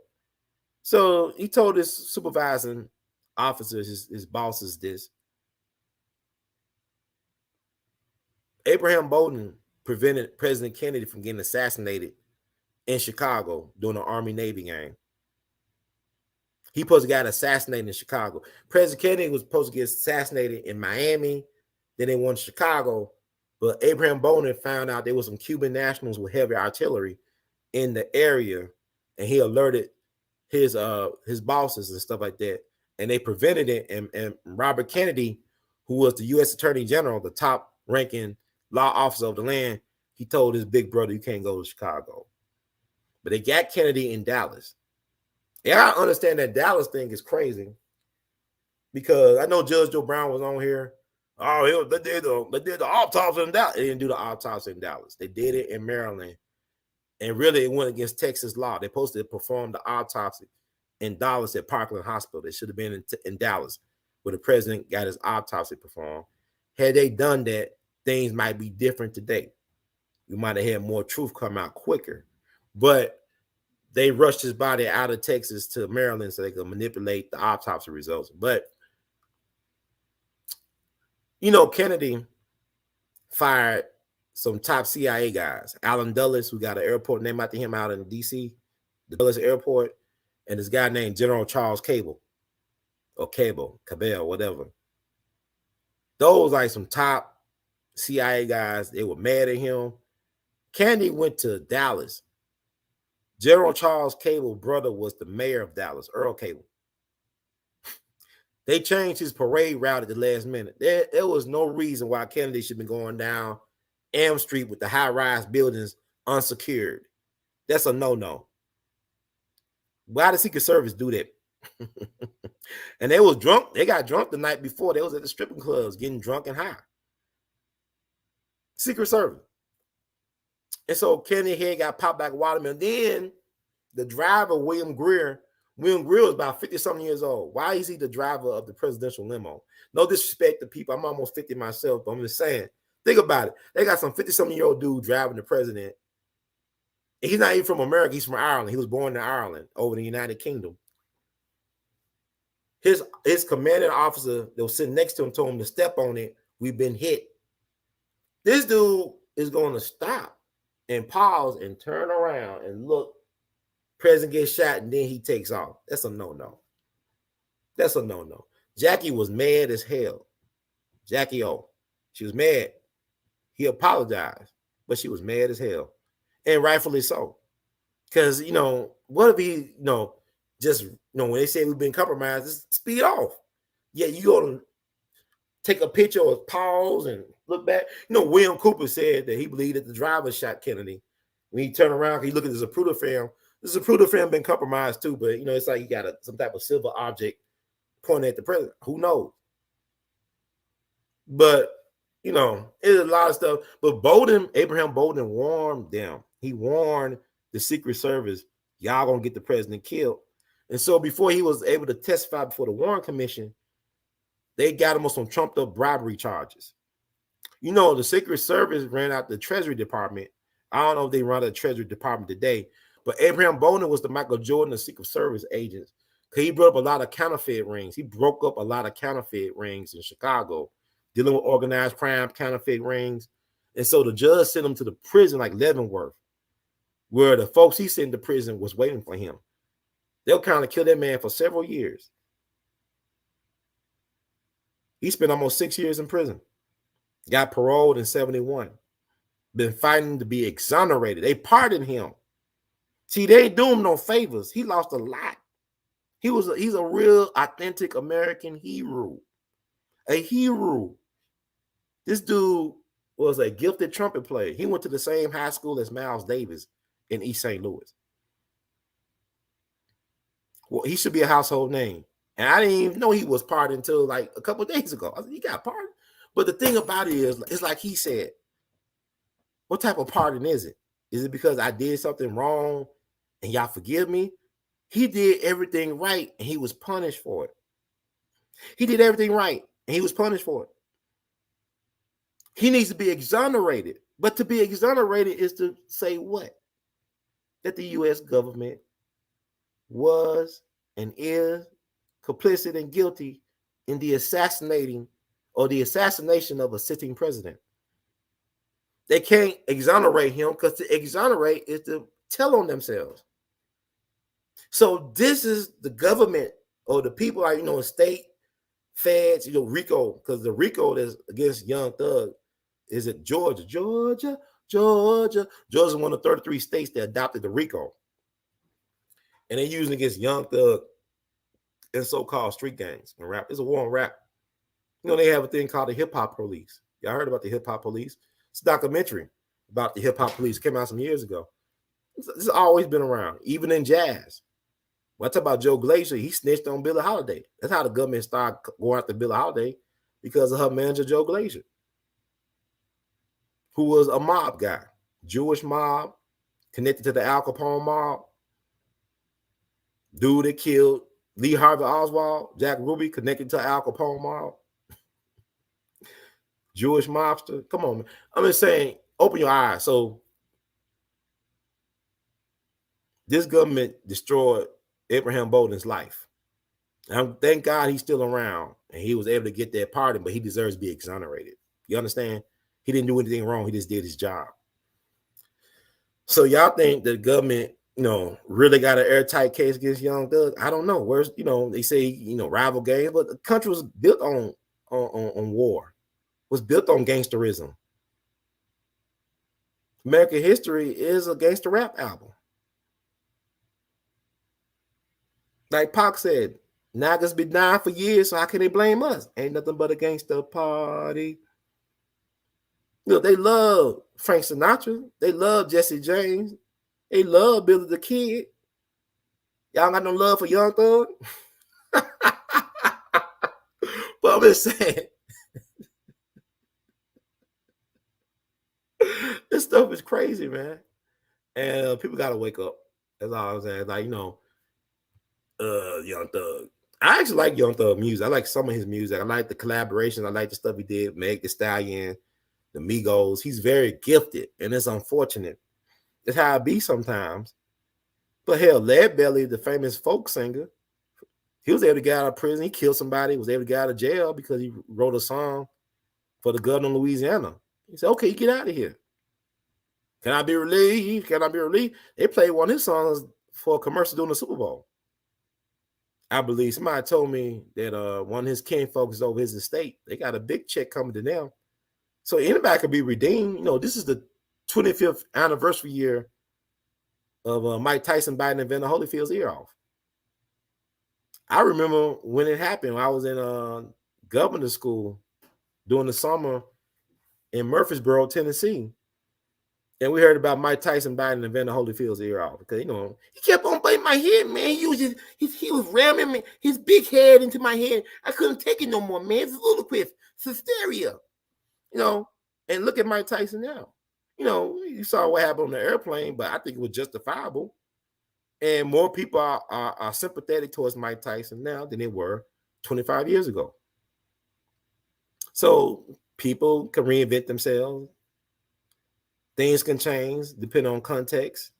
So he told his supervising officers, his bosses, this. Abraham Bolden prevented President Kennedy from getting assassinated in Chicago during the Army-Navy game. He supposed to get assassinated in Chicago. President Kennedy was supposed to get assassinated in Miami. Then they won Chicago. But Abraham Bolden found out there was some Cuban nationals with heavy artillery in the area, and he alerted his bosses and stuff like that, and they prevented it. And Robert Kennedy, who was the U.S. Attorney General, the top-ranking law officer of the land, he told his big brother, you can't go to Chicago. But they got Kennedy in Dallas. Yeah, I understand that Dallas thing is crazy because I know Judge Joe Brown was on here. Oh, they did the autopsy in Dallas. They didn't do the autopsy in Dallas. They did it in Maryland. And really, it went against Texas law. They're supposed to perform the autopsy in Dallas at Parkland Hospital. They should have been in Dallas, where the president got his autopsy performed. Had they done that, things might be different today. We might have had more truth come out quicker. But they rushed his body out of Texas to Maryland so they could manipulate the autopsy results. But, Kennedy fired some top CIA guys. A.L.L, Dulles, who got an airport named after him out in D.C., the Dulles Airport, and this guy named General Charles Cabell, whatever. Those like some top CIA guys. They were mad at him. Kennedy went to Dallas. General Charles Cabell's brother was the mayor of Dallas, Earl Cabell. They changed his parade route at the last minute. There was no reason why Kennedy should be going down Elm Street with the high-rise buildings unsecured. That's a no-no. Why did the Secret Service do that? And they was drunk. They got drunk the night before. They was at the stripping clubs getting drunk and high. Secret Service. And so Kennedy head got popped like a watermelon. Then the driver, William Greer was about 50-something years old. Why is he the driver of the presidential limo? No disrespect to people. I'm almost 50 myself, but I'm just saying. Think about it. They got some 50-something-year-old dude driving the president. And he's not even from America. He's from Ireland. He was born in Ireland, over the United Kingdom. His commanding officer that was sitting next to him told him to step on it. We've been hit. This dude is going to stop and pause and turn around and look. President gets shot and then he takes off. That's a no-no. That's a no-no. Jackie was mad as hell. Jackie O. She was mad. He apologized, but she was mad as hell. And rightfully so. Because, what if he, just, when they say we've been compromised, just speed off. Yeah, you gonna take a picture or pause and look back. You know, William Cooper said that he believed that the driver shot Kennedy. When he turned around, he looked at the Zapruder film. The Zapruder film been compromised too, but you know, it's like you got some type of silver object pointing at the president. Who knows? But you know, it's a lot of stuff. But Abraham Bolden warned them. He warned the Secret Service, y'all gonna get the president killed. And so before he was able to testify before the Warren Commission, they got him on some trumped up bribery charges. You know, the Secret Service ran out the Treasury Department. I don't know if they run the Treasury Department today, but Abraham Bolden was the Michael Jordan of Secret Service agents. He brought up a lot of counterfeit rings. He broke up a lot of counterfeit rings in Chicago, dealing with organized crime, counterfeit rings. And so the judge sent him to the prison like Leavenworth, where the folks he sent to prison was waiting for him. They'll kind of kill that man for several years. He spent almost 6 years in prison. Got paroled in 71. Been fighting to be exonerated. They pardoned him. See, they ain't doing him no favors. He lost a lot. He's a real authentic American hero. A hero. This dude was a gifted trumpet player. He went to the same high school as Miles Davis in East St. Louis. Well, he should be a household name. And I didn't even know he was pardoned until like a couple of days ago. I said, he got pardoned? But the thing about it is, it's like he said, what type of pardon is it? Is it because I did something wrong and y'all forgive me? He did everything right and he was punished for it. He did everything right and he was punished for it. He needs to be exonerated. But to be exonerated is to say what? That the U.S. government was and is complicit and guilty in the assassination of a sitting president. They can't exonerate him because to exonerate is to tell on themselves. So this is the government or the people, like, you know, state, feds, you know, RICO, because the RICO that's against Young Thug is it Georgia. Georgia is one of 33 states that adopted the RICO. And they're using against Young Thug and so-called street gangs and rap. It's a war on rap. You know, they have a thing called the hip hop police. Y'all heard about the hip hop police? It's a documentary about the hip hop police. It came out some years ago. This has always been around, even in jazz. When I talk about Joe Glacier, he snitched on Billie Holiday. That's how the government started going after Billie Holiday, because of her manager, Joe Glacier, who was a mob guy, Jewish mob, connected to the Al Capone mob. Dude that killed Lee Harvey Oswald, Jack Ruby, connected to Al Capone mob. Jewish mobster. Come on, man. I'm just saying, open your eyes. So this government destroyed Abraham Bolden's life. And thank God he's still around and he was able to get that pardon, but he deserves to be exonerated. You understand? He didn't do anything wrong. He just did his job. So y'all think the government, you know, really got an airtight case against Young Thug? I don't know. Where's, you know, they say, you know, rival gangs, but the country was built on war, was built on gangsterism. American history is a gangster rap album. Like Pac said, niggas been dying for years, so how can they blame us? Ain't nothing but a gangster party. You know, they love Frank Sinatra. They love Jesse James. They love Billy the Kid. Y'all got no love for Young Thug? But I'm just saying, this stuff is crazy, man. And people got to wake up. That's all I'm saying. Like, you know, Young Thug. I actually like Young Thug music. I like some of his music. I like the collaborations. I like the stuff he did, Meg Thee Stallion, the Migos. He's very gifted, and it's unfortunate. It's how it be sometimes. But hell, Leadbelly, the famous folk singer, he was able to get out of prison. He killed somebody. He was able to get out of jail because he wrote a song for the governor of Louisiana. He said, okay, get out of here. Can I be relieved? Can I be relieved? They played one of his songs for a commercial during the Super Bowl. I believe somebody told me that one of his kin folks is over his estate. They got a big check coming to them. So anybody could be redeemed. You know, this is the 25th anniversary year of Mike Tyson biting Evander Holyfield's ear off. I remember when it happened. When I was in governor school during the summer in Murfreesboro, Tennessee. And we heard about Mike Tyson biting Evander Holyfield's ear off because he kept on biting my head, man. He was ramming me, his big head into my head. I couldn't take it no more, man. It's ludicrous. It's hysteria, And look at Mike Tyson now. You saw what happened on the airplane, but I think it was justifiable. And more people are sympathetic towards Mike Tyson now than they were 25 years ago. So people can reinvent themselves. Things can change depending on context.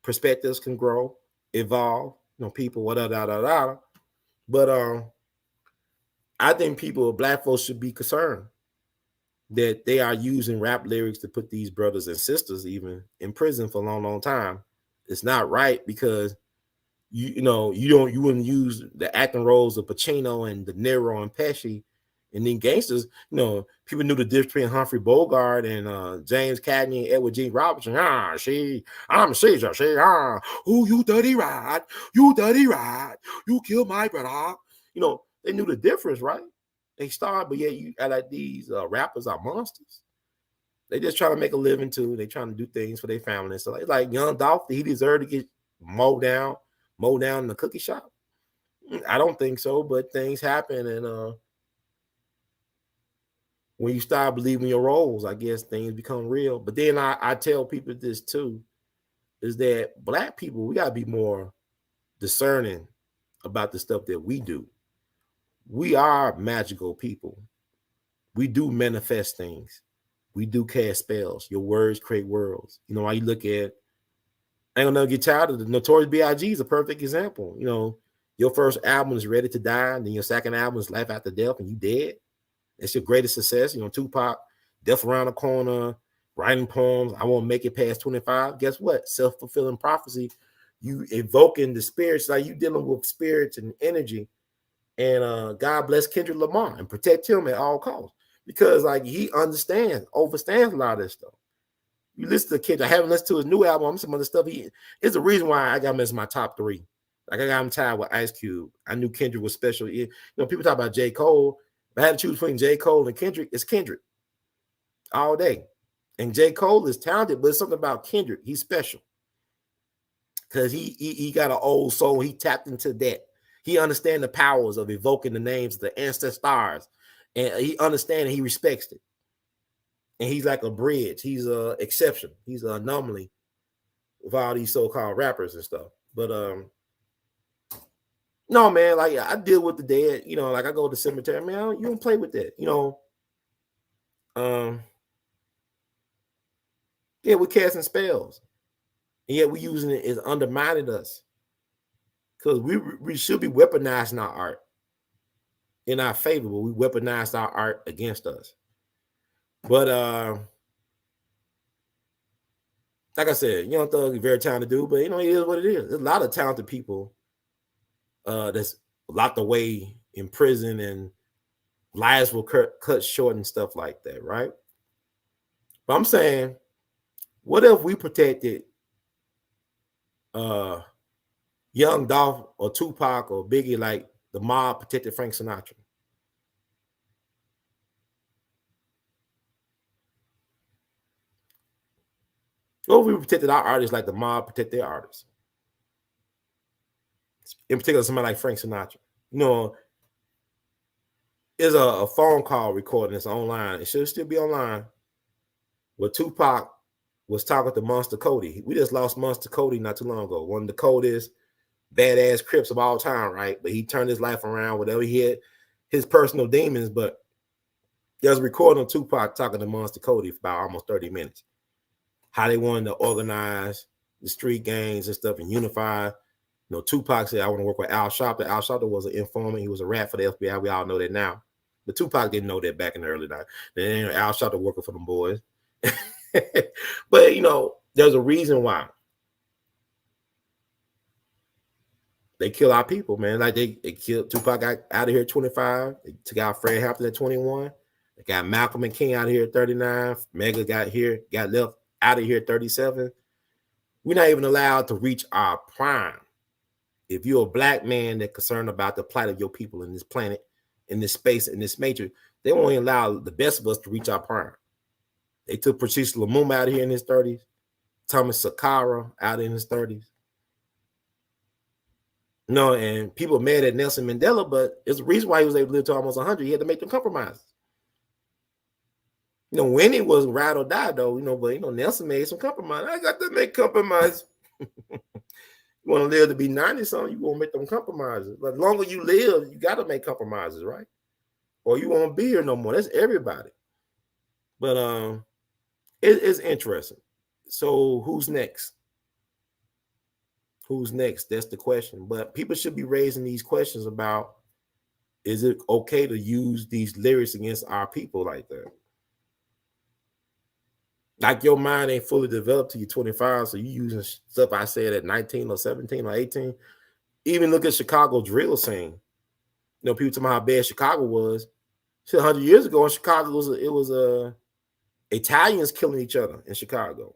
Perspectives can grow, evolve. People, whatever. But I think black folks should be concerned that they are using rap lyrics to put these brothers and sisters even in prison for a long, long time. It's not right because you wouldn't use the acting roles of Pacino and De Niro and Pesci. And then gangsters, people knew the difference between Humphrey Bogart and James Cagney and Edward G. Robertson. I'm Caesar. You dirty rat. You killed my brother. They knew the difference, right? They started, but yeah, you act like these rappers are monsters. They just trying to make a living too. They trying to do things for their family. So it's like Young Dolph, he deserved to get mowed down in the cookie shop. I don't think so, but things happen, and when you start believing your roles, I guess things become real. But then I tell people this too, is that black people, we got to be more discerning about the stuff that we do. We are magical people. We do manifest things. We do cast spells. Your words create worlds. Why you look at, I ain't gonna get tired of the Notorious B.I.G. is a perfect example. Your first album is Ready to Die, and then your second album is Life After Death, and you dead. It's your greatest success. Tupac, Death Around the Corner, writing poems. I won't make it past 25. Guess what? Self-fulfilling prophecy. You evoking the spirits, like you dealing with spirits and energy. And God bless Kendrick Lamar and protect him at all costs. Because he understands a lot of this stuff. You listen to Kendrick. I haven't listened to his new album. Some other stuff. It's the reason why I got him as my top 3. I got him tied with Ice Cube. I knew Kendrick was special. People talk about J. Cole. If I had to choose between J. Cole and Kendrick, it's Kendrick all day. And J. Cole is talented, but it's something about Kendrick. He's special because he got an old soul. He tapped into that. He understands the powers of evoking the names of the ancestors, and he understands and he respects it. And he's like a bridge. He's an exception. He's an anomaly with all these so-called rappers and stuff. But no, man, I deal with the dead. I go to the cemetery, man. You don't play with that. Yeah, we're casting spells, and yet we're using it as undermining us because we should be weaponizing our art in our favor, but we weaponize our art against us. But like I said, Young Thug is very talented dude, but it is what it is. There's a lot of talented people that's locked away in prison and lives will cut short and stuff like that, right? But I'm saying, what if we protected Young Dolph or Tupac or Biggie like the mob protected Frank Sinatra? What if we protected our artists like the mob protect their artists? In particular, somebody like Frank Sinatra. There's a phone call recording that's online. It should still be online. Where Tupac was talking to Monster Cody. We just lost Monster Cody not too long ago. One of the coldest, badass Crips of all time, right? But he turned his life around, whatever he had, his personal demons. But there's a recording of Tupac talking to Monster Cody for about almost 30 minutes. How they wanted to organize the street gangs and stuff and unify. Tupac said, I want to work with Al Sharpton. Al Sharpton was an informant. He was a rat for the FBI. We all know that now. But Tupac didn't know that back in the early 90s. Then Al Sharpton working for them boys. But, there's a reason why they kill our people, man. Like they killed Tupac got out of here at 25. They took out Fred Hampton at 21. They got Malcolm and King out of here at 39. Mega got left out of here at 37. We're not even allowed to reach our prime If you're a black man that's concerned about the plight of your people in this planet, in this space, in this matrix, they won't allow the best of us to reach our prime. They took Patrice Lumumba out of here in his 30s, Thomas Sankara out in his 30s. No, and people mad at Nelson Mandela, but it's the reason why he was able to live to almost 100. He had to make them compromises. Winnie was ride or die, though, but, Nelson made some compromise. I got to make compromise. You want to live to be 90 something, you won't make them compromises. But the longer you live, you got to make compromises, right? Or you won't be here no more. That's everybody. But it's interesting. So who's next? Who's next? That's the question. But people should be raising these questions about, is it okay to use these lyrics against our people like that? Like your mind ain't fully developed till you're 25, so you using stuff I said at 19 or 17 or 18. Even look at Chicago drill scene. People talking about how bad Chicago was. 100 years ago in Chicago, it was Italians killing each other in Chicago.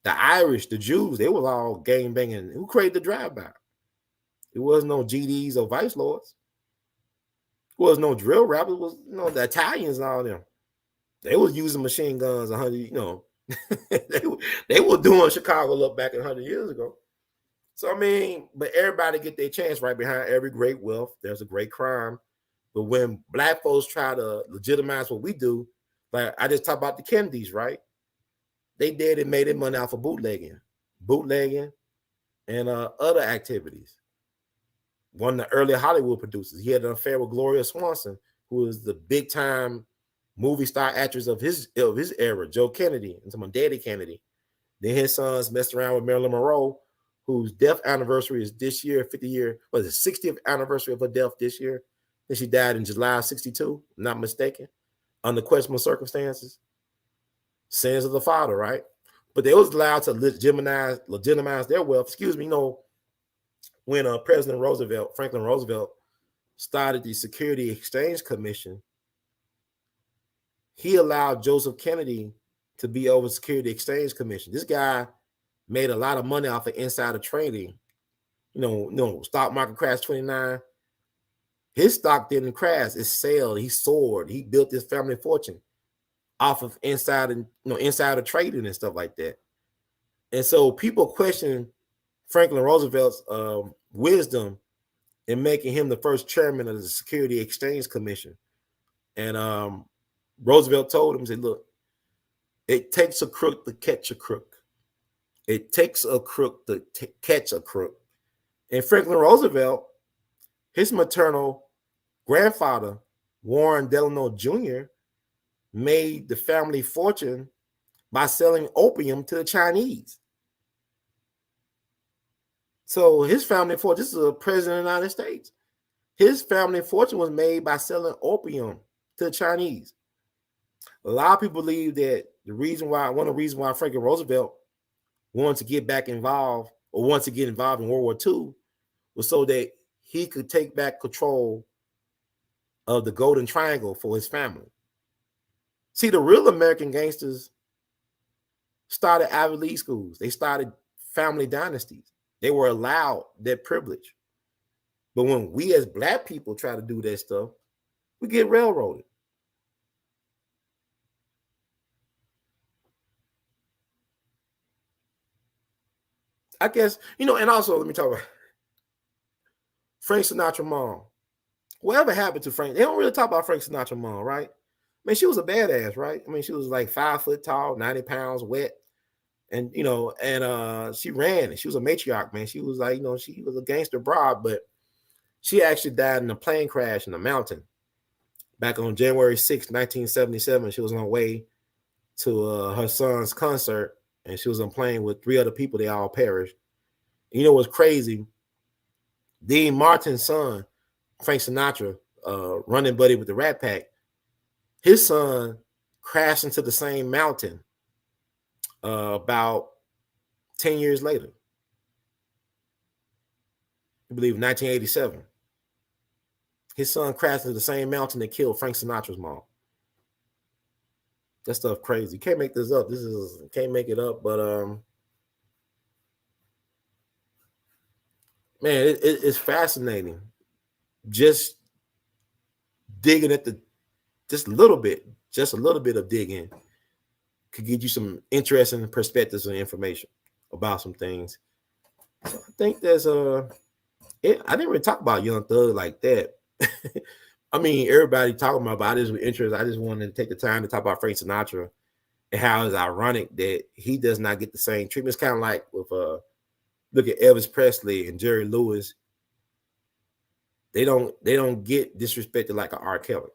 The Irish, the Jews, they was all gang banging. Who created the drive-by? It was no GDs or vice lords. It was no drill rappers. It was the Italians and all them. They was using machine guns 100. they were doing Chicago up back 100 years ago. So but everybody get their chance. Right behind every great wealth, there's a great crime. But when black folks try to legitimize what we do, like I just talked about the Kennedys, right? They did and made their money off of bootlegging, and other activities. One of the early Hollywood producers. He had an affair with Gloria Swanson, who was the big time movie star actress of his era, Joe Kennedy, and someone Daddy Kennedy. Then his sons messed around with Marilyn Monroe, whose death anniversary is this year, 60th anniversary of her death this year. Then she died in July of 62, not mistaken, under questionable circumstances. Sins of the father, right? But they was allowed to legitimize their wealth. Excuse me, when President Franklin Roosevelt, started the Security Exchange Commission, he allowed Joseph Kennedy to be over the Security Exchange Commission. This guy made a lot of money off of insider trading. Stock market crashed 29. His stock didn't crash. It sailed. He soared. He built his family fortune off of insider trading and stuff like that. And so people question Franklin Roosevelt's wisdom in making him the first chairman of the Security Exchange Commission. And Roosevelt told him, said, look, it takes a crook to catch a crook. It takes a crook to catch a crook. And Franklin Roosevelt, his maternal grandfather, Warren Delano Jr., made the family fortune by selling opium to the Chinese. So his family fortune, this is a president of the United States. His family fortune was made by selling opium to the Chinese. A lot of people believe that one of the reasons why Franklin Roosevelt wanted to get back involved or wanted to get involved in World War II was so that he could take back control of the Golden Triangle for his family. See, the real American gangsters started Ivy League schools. They started family dynasties. They were allowed that privilege. But when we as black people try to do that stuff, we get railroaded. I guess, and also let me talk about Frank Sinatra mom. Whatever happened to Frank? They don't really talk about Frank Sinatra mom, right? She was a badass, right? She was like 5 foot tall, 90 pounds, wet. And, she ran. She was a matriarch, man. She was like, she was a gangster broad, but she actually died in a plane crash in the mountain back on January 6, 1977. She was on her way to her son's concert, and she was on a plane with 3 other people. They all perished. And what's crazy? Dean Martin's son, Frank Sinatra, running buddy with the Rat Pack, his son crashed into the same mountain about 10 years later. I believe 1987. His son crashed into the same mountain that killed Frank Sinatra's mom. That stuff crazy. You can't make this up. Can't make it up. But man, it's fascinating. Just digging at the just a little bit of digging could give you some interesting perspectives and information about some things. So I think there's I didn't really talk about Young Thug like that. I mean, everybody talking about, but I just was interested. I just wanted to take the time to talk about Frank Sinatra and how it's ironic that he does not get the same treatment. It's kind of like with look at Elvis Presley and Jerry Lewis. They don't get disrespected like a R. Kelly.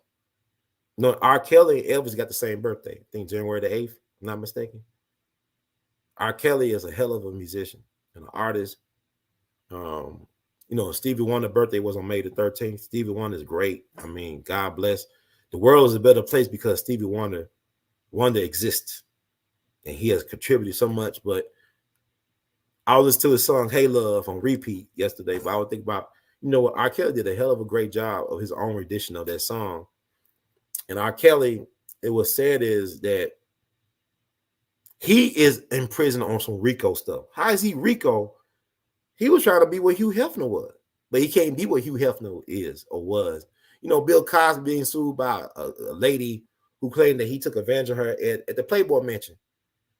No, R. Kelly and Elvis got the same birthday. I think January the 8th, if I'm not mistaken. R. Kelly is a hell of a musician and an artist. Stevie Wonder's birthday was on May the 13th. Stevie Wonder is great. I mean, God bless. The world is a better place because Stevie Wonder exists. And he has contributed so much. But I was listening to his song Hey Love on repeat yesterday. But I would think about, what, R. Kelly did a hell of a great job of his own rendition of that song. And R. Kelly, it was said is that he is in prison on some RICO stuff. How is he RICO? He was trying to be what Hugh Hefner was, but he can't be what Hugh Hefner is or was. Bill Cosby being sued by a lady who claimed that he took advantage of her at the Playboy Mansion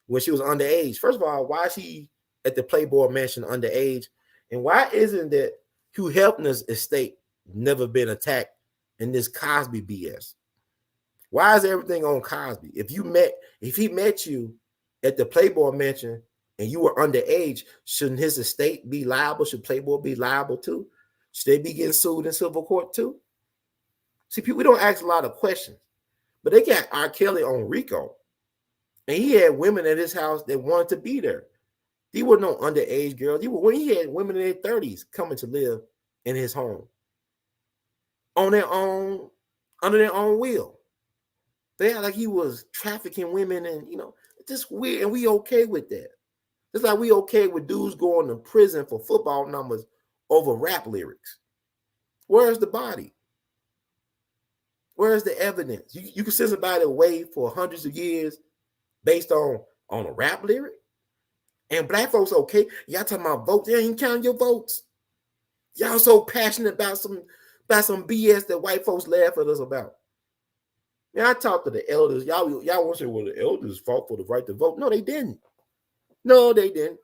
when she was underage. First of all, why is she at the Playboy Mansion underage? And why isn't that Hugh Hefner's estate never been attacked in this Cosby BS? Why is everything on Cosby? If he met you at the Playboy Mansion and you were underage, shouldn't his estate be liable? Should Playboy be liable too? Should they be getting sued in civil court too? See, people don't ask a lot of questions, but they got R. Kelly on RICO, and he had women at his house that wanted to be there. These were no underage girls. He had women in their 30s coming to live in his home on their own, under their own will. They act like he was trafficking women, and it's just weird. And we okay with that. It's like we okay with dudes going to prison for football numbers over rap lyrics. Where's the body? Where's the evidence? You can send somebody away for hundreds of years based on a rap lyric? And black folks, okay, y'all talking about votes. They ain't counting your votes. Y'all so passionate about some BS that white folks laugh at us about. Now, I talked to the elders. Y'all want to say, well, the elders fought for the right to vote. No, they didn't. No, they didn't.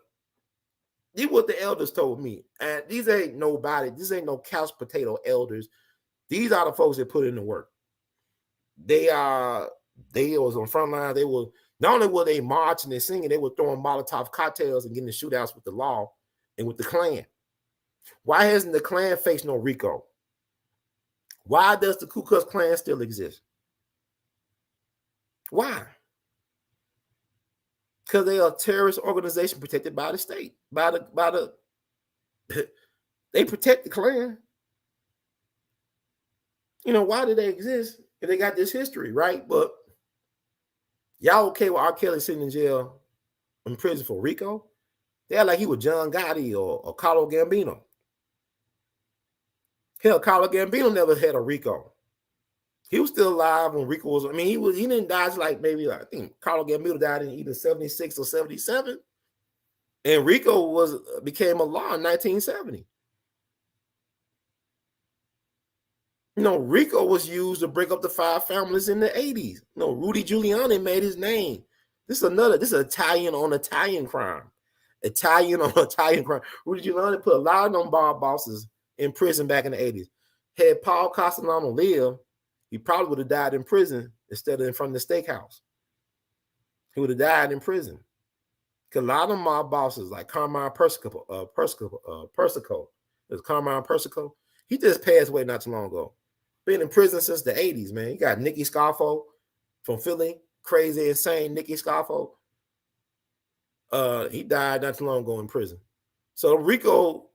This is what the elders told me. And these ain't nobody. These ain't no couch potato elders. These are the folks that put in the work. They was on front line. They were not only were they marching and singing, they were throwing Molotov cocktails and getting in shootouts with the law and with the Klan. Why hasn't the Klan faced no RICO? Why does the Ku Klux Klan still exist? Why? Because they are a terrorist organization protected by the state. They protect the Klan. Why do they exist if they got this history, right? But y'all okay with R. Kelly sitting in jail, in prison for RICO? They're like he was John Gotti or Carlo Gambino. Hell, Carlo Gambino never had a RICO. He was still alive when RICO was. I mean, he didn't die like maybe, I think Carlo Gambino died in either 76 or 77, and RICO became a law in 1970. RICO was used to break up the 5 families in the 80s. Rudy Giuliani made his name. This is Italian on Italian crime. Italian on Italian crime. Rudy Giuliani put a lot of them bar bosses in prison back in the 80s. Had Paul Castellano lived, he probably would have died in prison instead of in front of the steakhouse. He would have died in prison. Because a lot of them mob bosses, like Carmine Persico, there's Carmine Persico. He just passed away not too long ago. Been in prison since the 80s, man. You got Nicky Scarfo from Philly, crazy, insane Nicky Scarfo. He died not too long ago in prison. So RICO,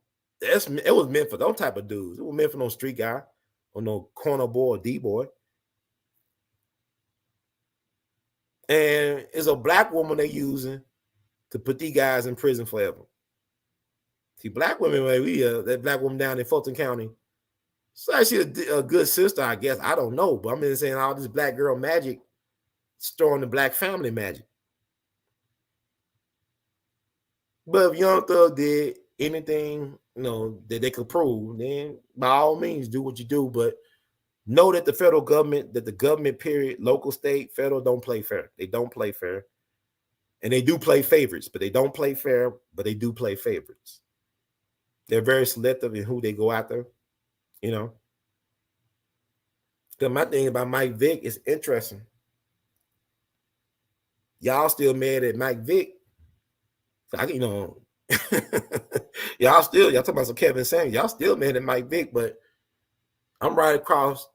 it was meant for those type of dudes. It was meant for no street guy or no corner boy or D boy. And it's a black woman they're using to put these guys in prison forever. See, black women, that black woman down in Fulton County, so actually a good sister, I guess. I don't know, but I'm just saying all this black girl magic, storing the black family magic. But if Young Thug did, anything, that they could prove, then by all means do what you do. But know that the federal government, that the government period, local, state, federal, don't play fair. They don't play fair. And they do play favorites, but they don't play fair, but they do play favorites. They're very selective in who they go after, you know. Because my thing about Mike Vick is interesting. Y'all still mad at Mike Vick. Y'all talking about some Kevin Samuels. Y'all still mad at Mike Vick, but I'm right across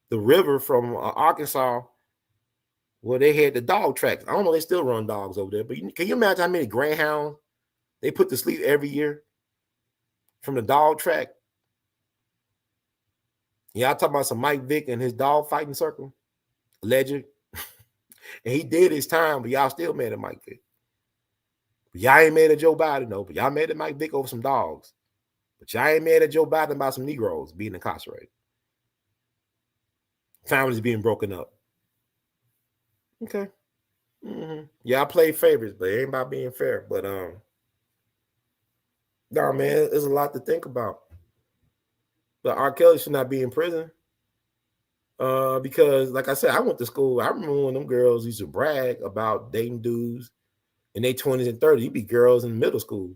the river from Arkansas where they had the dog tracks. I don't know, they still run dogs over there, but can you imagine how many greyhounds they put to sleep every year from the dog track? Y'all talking about some Mike Vick and his dog fighting circle, legend. And he did his time, but y'all still mad at Mike Vick. But y'all ain't mad at Joe Biden, though. But y'all mad at Mike Vick over some dogs. But y'all ain't mad at Joe Biden about some Negroes being incarcerated. Families being broken up. Okay. Y'all play favorites, but it ain't about being fair. But no, man, there's a lot to think about. But R. Kelly should not be in prison. Because, like I said, I went to school. I remember when them girls used to brag about dating dudes in their 20s and 30s. You'd be girls in middle school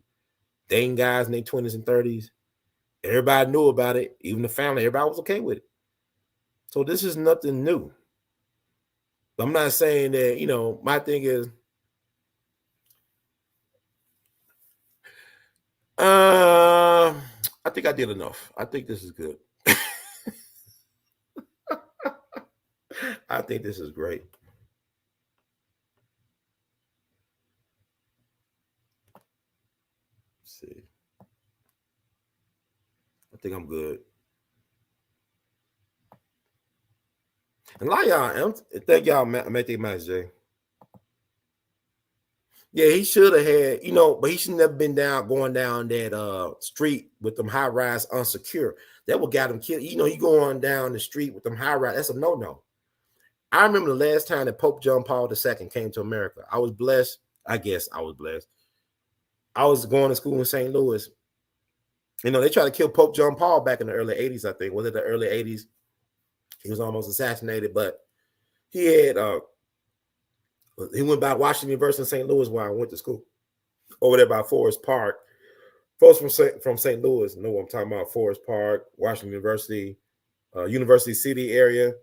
dating guys in their 20s and 30s. Everybody knew about it, even the family. Everybody was okay with it. So this is nothing new. But I'm not saying that, my thing is, I think I did enough. I think this is good. I think this is great. Let's see. I think I'm good. And a lot of y'all, thank y'all, Matthew Max J. Yeah, he should have had, but he should never been going down that street with them high rise unsecure. That what got him killed. You going down the street with them high rise. That's a no. I remember the last time that Pope John Paul II came to America. I was blessed. I guess I was blessed. I was going to school in St. Louis. They tried to kill Pope John Paul back in the early 80s, I think. Was it the early 80s? He was almost assassinated, but he went by Washington University in St. Louis where I went to school. Over there by Forest Park. Folks from St. Louis know what I'm talking about. Forest Park, Washington University, University City area.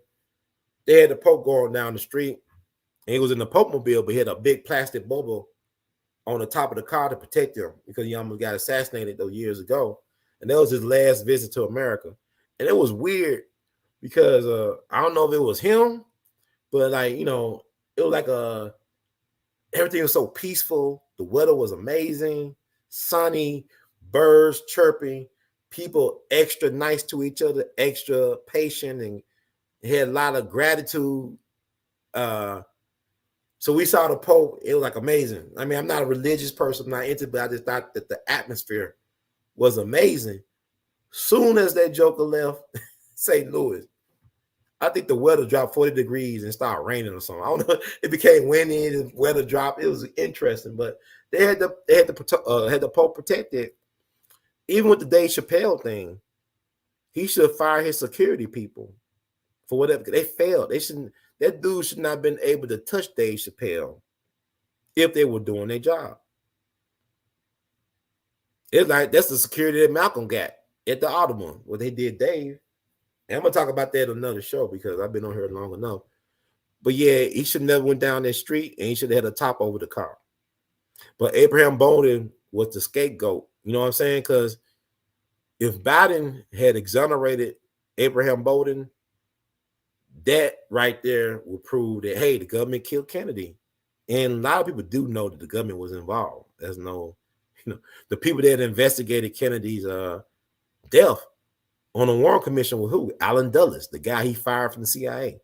They had the Pope going down the street, and he was in the Pope mobile, but he had a big plastic bubble on the top of the car to protect him because he almost got assassinated those years ago. And that was his last visit to America. And it was weird because I don't know if it was him, but it was like everything was so peaceful. The weather was amazing, sunny, birds chirping, people extra nice to each other, extra patient, and had a lot of gratitude. So we saw the Pope. It was like amazing. I mean, I'm not a religious person, I'm not into it, but I just thought that the atmosphere was amazing. Soon as that joker left St. Louis, I think the weather dropped 40 degrees and started raining or something. I don't know. It became windy and weather dropped. It was interesting, but they had the Pope protected. Even with the Dave Chappelle thing, he should fire his security people for whatever. They failed. That dude should not have been able to touch Dave Chappelle if they were doing their job. It's like that's the security that Malcolm got at the Audubon, what they did Dave. And I'm gonna talk about that on another show because I've been on here long enough. But yeah, he should never went down that street and he should have had a top over the car. But Abraham Bowden was the scapegoat. You know what I'm saying? Because if Biden had exonerated Abraham Bowden, that right there would prove that, hey, the government killed Kennedy. And a lot of people do know that the government was involved. There's no, the people that investigated Kennedy's death on the Warren Commission were who? Allen Dulles, the guy he fired from the CIA.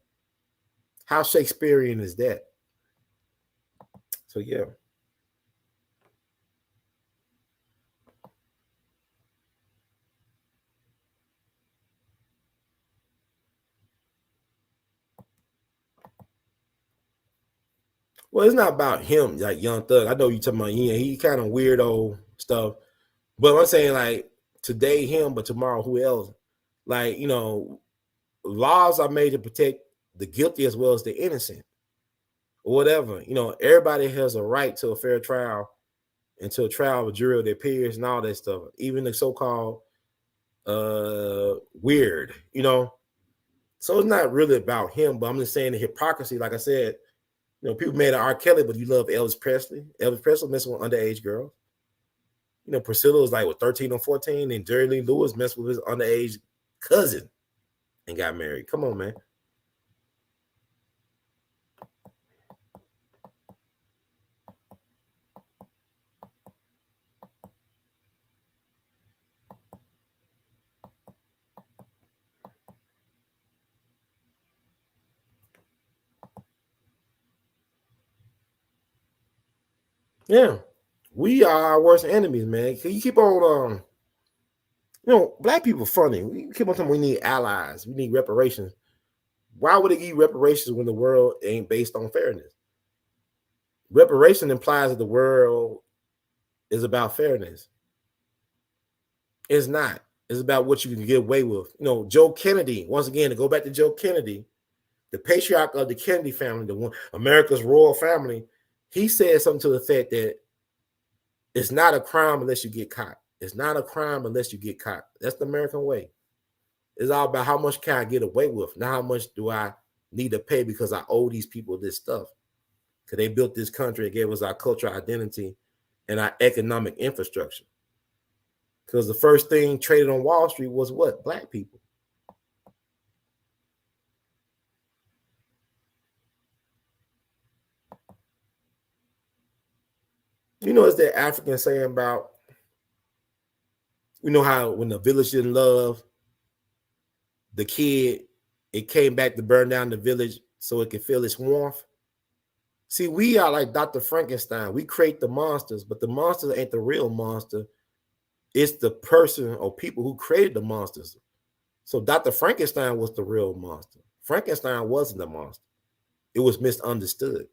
How Shakespearean is that? So, yeah. Well, it's not about him, like Young Thug. I know you talking about he kind of weirdo stuff. But I'm saying like today him, but tomorrow who else? Like, laws are made to protect the guilty as well as the innocent or whatever. Everybody has a right to a fair trial and to a trial of a jury of their peers and all that stuff. Even the so-called weird, So it's not really about him, but I'm just saying the hypocrisy. Like I said, people made an R. Kelly, but you love Elvis Presley. Elvis Presley messing with underage girls. Priscilla was like 13 or 14, and Jerry Lee Lewis messed with his underage cousin and got married. Come on, man. Yeah, we are our worst enemies, man. You keep on, black people funny. We keep on talking. We need allies. We need reparations. Why would they give reparations when the world ain't based on fairness? Reparation implies that the world is about fairness. It's not. It's about what you can get away with. Joe Kennedy, once again, to go back to Joe Kennedy, the patriarch of the Kennedy family, the one America's royal family, he said something to the effect that it's not a crime unless you get caught. It's not a crime unless you get caught. That's the American way. It's all about how much can I get away with, not how much do I need to pay because I owe these people this stuff. Because they built this country and gave us our cultural identity and our economic infrastructure. Because the first thing traded on Wall Street was what? Black people. It's that African saying about, how when the village didn't love the kid, it came back to burn down the village so it could feel its warmth. See, we are like Dr. Frankenstein. We create the monsters, but the monsters ain't the real monster. It's the person or people who created the monsters. So Dr. Frankenstein was the real monster. Frankenstein wasn't the monster. It was misunderstood.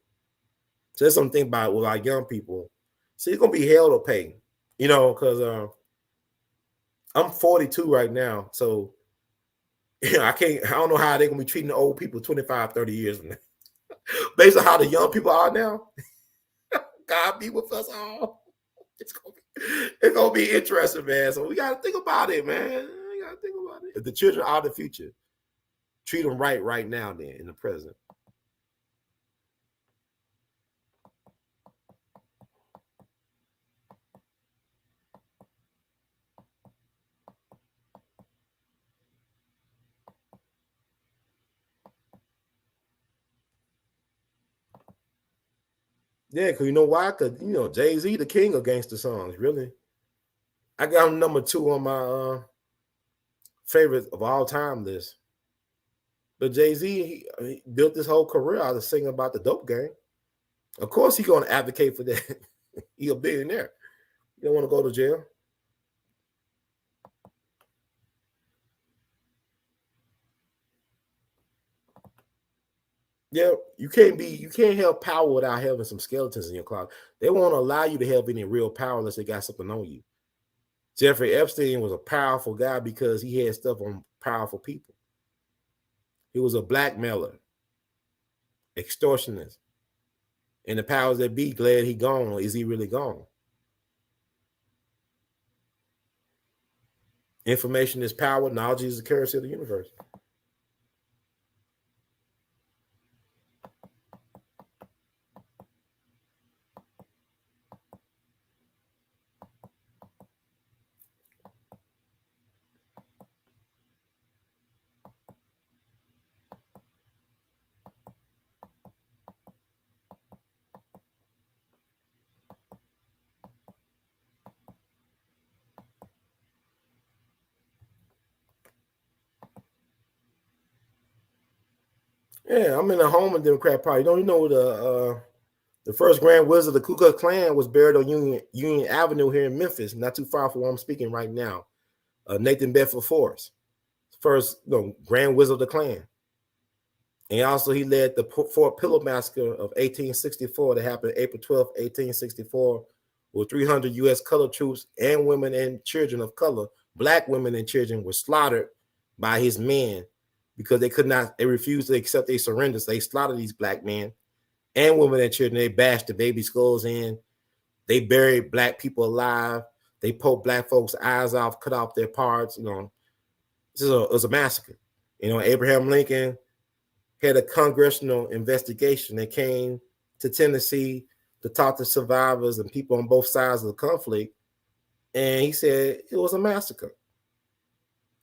So there's something about with our young people. See, it's gonna be hell to pay, because I'm 42 right now. So I don't know how they're gonna be treating the old people 25, 30 years from now. Based on how the young people are now. God be with us all. It's gonna be interesting, man. So we gotta think about it, man. We gotta think about it. If the children are the future, treat them right now, then in the present. Yeah, because you know why? Because Jay-Z, the king of gangster songs, really. I got him number 2 on my favorite of all time list. But Jay-Z, he built this whole career out of singing about the dope gang. Of course, he's gonna advocate for that. He's a billionaire. You don't want to go to jail. Yeah, you can't have power without having some skeletons in your closet. They won't allow you to have any real power unless they got something on you. Jeffrey Epstein was a powerful guy because he had stuff on powerful people. He was a blackmailer, extortionist. And the powers that be glad he gone, or is he really gone? Information is power, knowledge is the currency of the universe. Yeah, I'm in the home of Democrat Party. Don't you know the first Grand Wizard of the Ku Klux Klan was buried on Union Avenue here in Memphis, not too far from where I'm speaking right now. Nathan Bedford Forrest, first Grand Wizard of the Klan. And also he led the Fort Pillow Massacre of 1864 that happened April 12th, 1864 with 300 U.S. colored troops and women and children of color, black women and children were slaughtered by his men because they refused to accept their surrenders. They slaughtered these black men and women and children. They bashed the baby skulls in. They buried black people alive. They poked black folks' eyes off, cut off their parts. You know, it was a massacre. You know, Abraham Lincoln had a congressional investigation that came to Tennessee to talk to survivors and people on both sides of the conflict. And he said it was a massacre.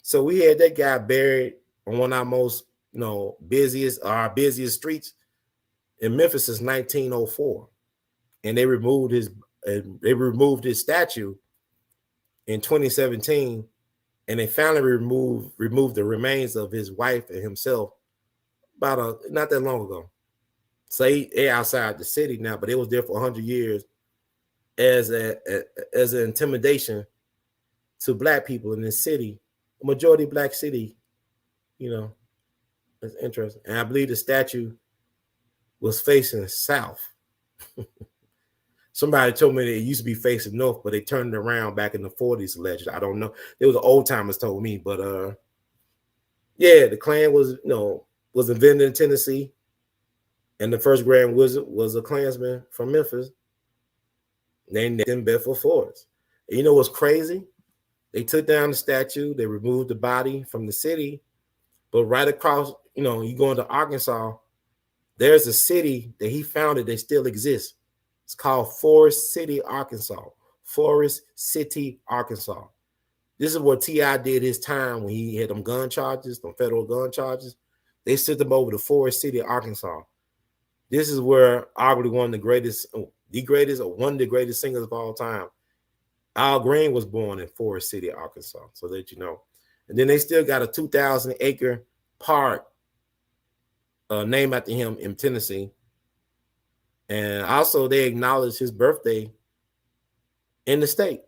So we had that guy buried on one of our most, our busiest streets in Memphis since 1904. And they removed his statue in 2017. And they finally removed the remains of his wife and himself not that long ago. So they outside the city now, but it was there for 100 years as an intimidation to black people in this city, a majority black city. You know, it's interesting. And I believe the statue was facing south. Somebody told me that it used to be facing north, but they turned it around back in the 40s, allegedly. I don't know. It was the old timers told me, but yeah, the Klan was invented in Tennessee. And the first Grand Wizard was a Klansman from Memphis named Nathan Bedford Forrest. And you know what's crazy? They took down the statue. They removed the body from the city. But right across, you go into Arkansas, there's a city that he founded that still exists. It's called Forest City, Arkansas. Forest City, Arkansas. This is where T.I. did his time when he had them gun charges, them federal gun charges. They sent him over to Forest City, Arkansas. This is where arguably one of the greatest singers of all time, Al Green, was born in Forest City, Arkansas, so that you know. And then they still got a 2,000-acre park named after him in Tennessee. And also they acknowledged his birthday in the state.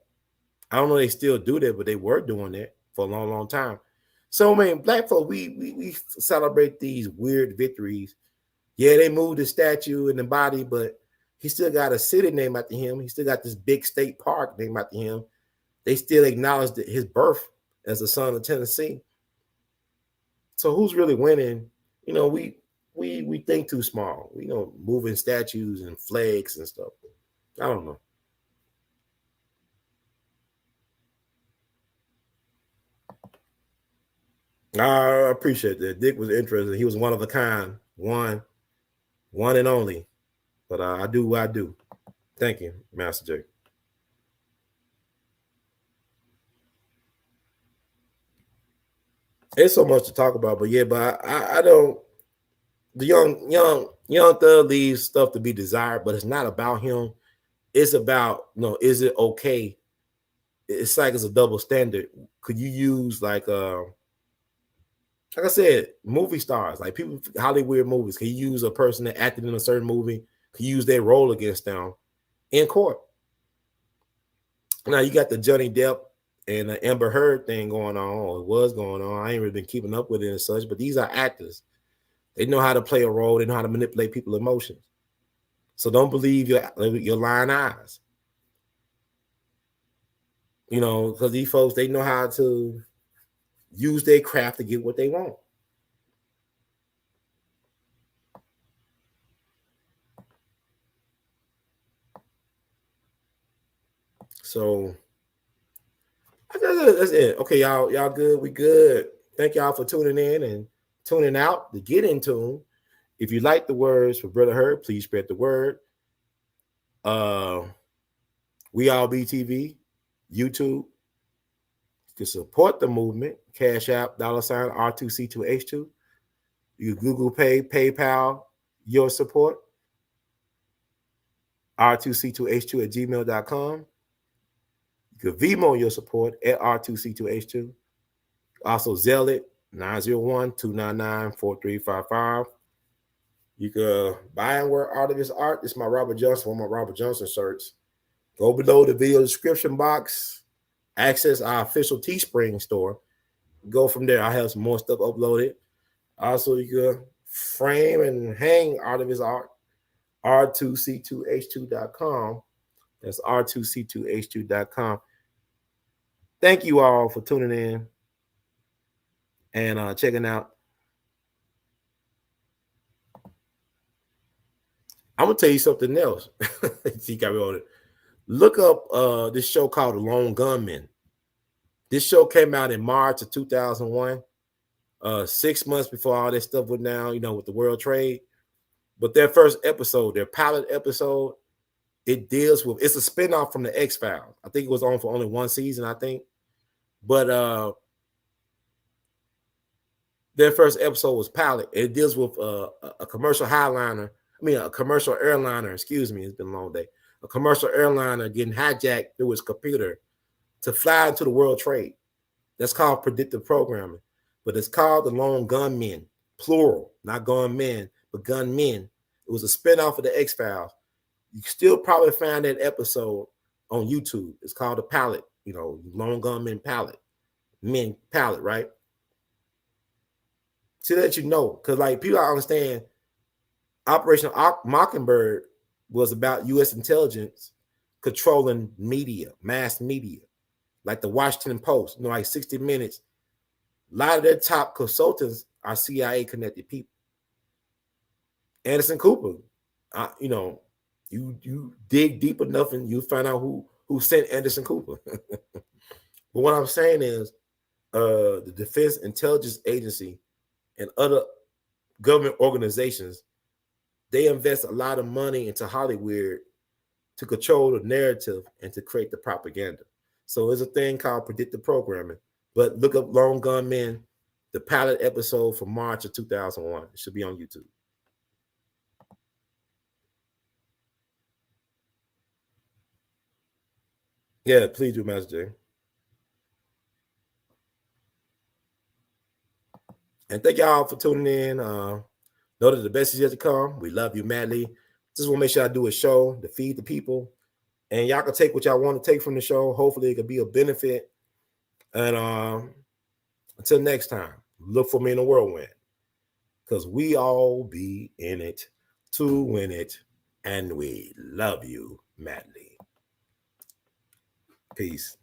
I don't know if they still do that, but they were doing that for a long, long time. So, man, black folk, we celebrate these weird victories. Yeah, they moved the statue and the body, but he still got a city named after him. He still got this big state park named after him. They still acknowledged his birth as a son of Tennessee. So who's really winning? We think too small. Moving statues and flags and stuff. I don't know. I appreciate that. Dick was interested. He was one of a kind, one and only. But I do what I do. Thank you, Master J. There's so much to talk about, but yeah, but I don't. The young thug leaves stuff to be desired, but it's not about him. It's about is it okay? It's like it's a double standard. Could you use like I said, movie stars, like people, Hollywood movies? Can you use a person that acted in a certain movie? Can you use their role against them in court? Now you got the Johnny Depp and the Amber Heard thing going on, or it was going on. I ain't really been keeping up with it and such, but these are actors. They know how to play a role. They know how to manipulate people's emotions. So don't believe your lying eyes. Because these folks, they know how to use their craft to get what they want. So that's it. Okay, y'all good? We good. Thank y'all for tuning in and tuning out to get in tune. If you like the words for Brother Herb, please spread the word. We All BTV, YouTube. You can support the movement. Cash App, $ R2C2H2. You can Google Pay, PayPal, your support. R2C2H2 at gmail.com. You can Vimo your support at R2C2H2. Also Zelle it, 901-299-4355. You can buy and wear Artivist art. This is my Robert Johnson, one of my Robert Johnson shirts. Go below the video description box. Access our official Teespring store. Go from there. I have some more stuff uploaded. Also, you can frame and hang Artivist art, R2C2H2.com. That's R2C2H2.com. Thank you all for tuning in and checking out. I'm gonna tell you something else. You got me on it. Look up this show called The Lone Gunman. This show came out in March of 2001, 6 months before all this stuff went down, with the world trade. But their first episode, their pilot episode, it deals with, it's a spinoff from the X-Files. I think it was on for only one season, I think. But their first episode was pilot. It deals with a commercial a commercial airliner, excuse me, it's been a long day. A commercial airliner getting hijacked through his computer to fly into the world trade. That's called predictive programming. But it's called The Lone Gunmen, plural, not gunmen, but gunmen. It was a spinoff of the X-Files. You still probably find that episode on YouTube. It's called The Pilot, Lone Gunmen Pilot. Men Pilot, right? So that because like people understand, Operation Mockingbird was about U.S. intelligence controlling media, mass media, like the Washington Post, like 60 Minutes. A lot of their top consultants are CIA connected people. Anderson Cooper, you dig deep enough and you find out who sent Anderson Cooper. But what I'm saying is, the Defense Intelligence Agency and other government organizations, they invest a lot of money into Hollywood to control the narrative and to create the propaganda. So there's a thing called predictive programming. But look up Lone Gunmen, the pilot episode from March of 2001. It should be on YouTube. Yeah, please do, Master J. And thank y'all for tuning in. Know that the best is yet to come. We love you madly. Just want to make sure I do a show to feed the people. And y'all can take what y'all want to take from the show. Hopefully it could be a benefit. And until next time, look for me in the whirlwind. Because we all be in it to win it. And we love you madly. Peace.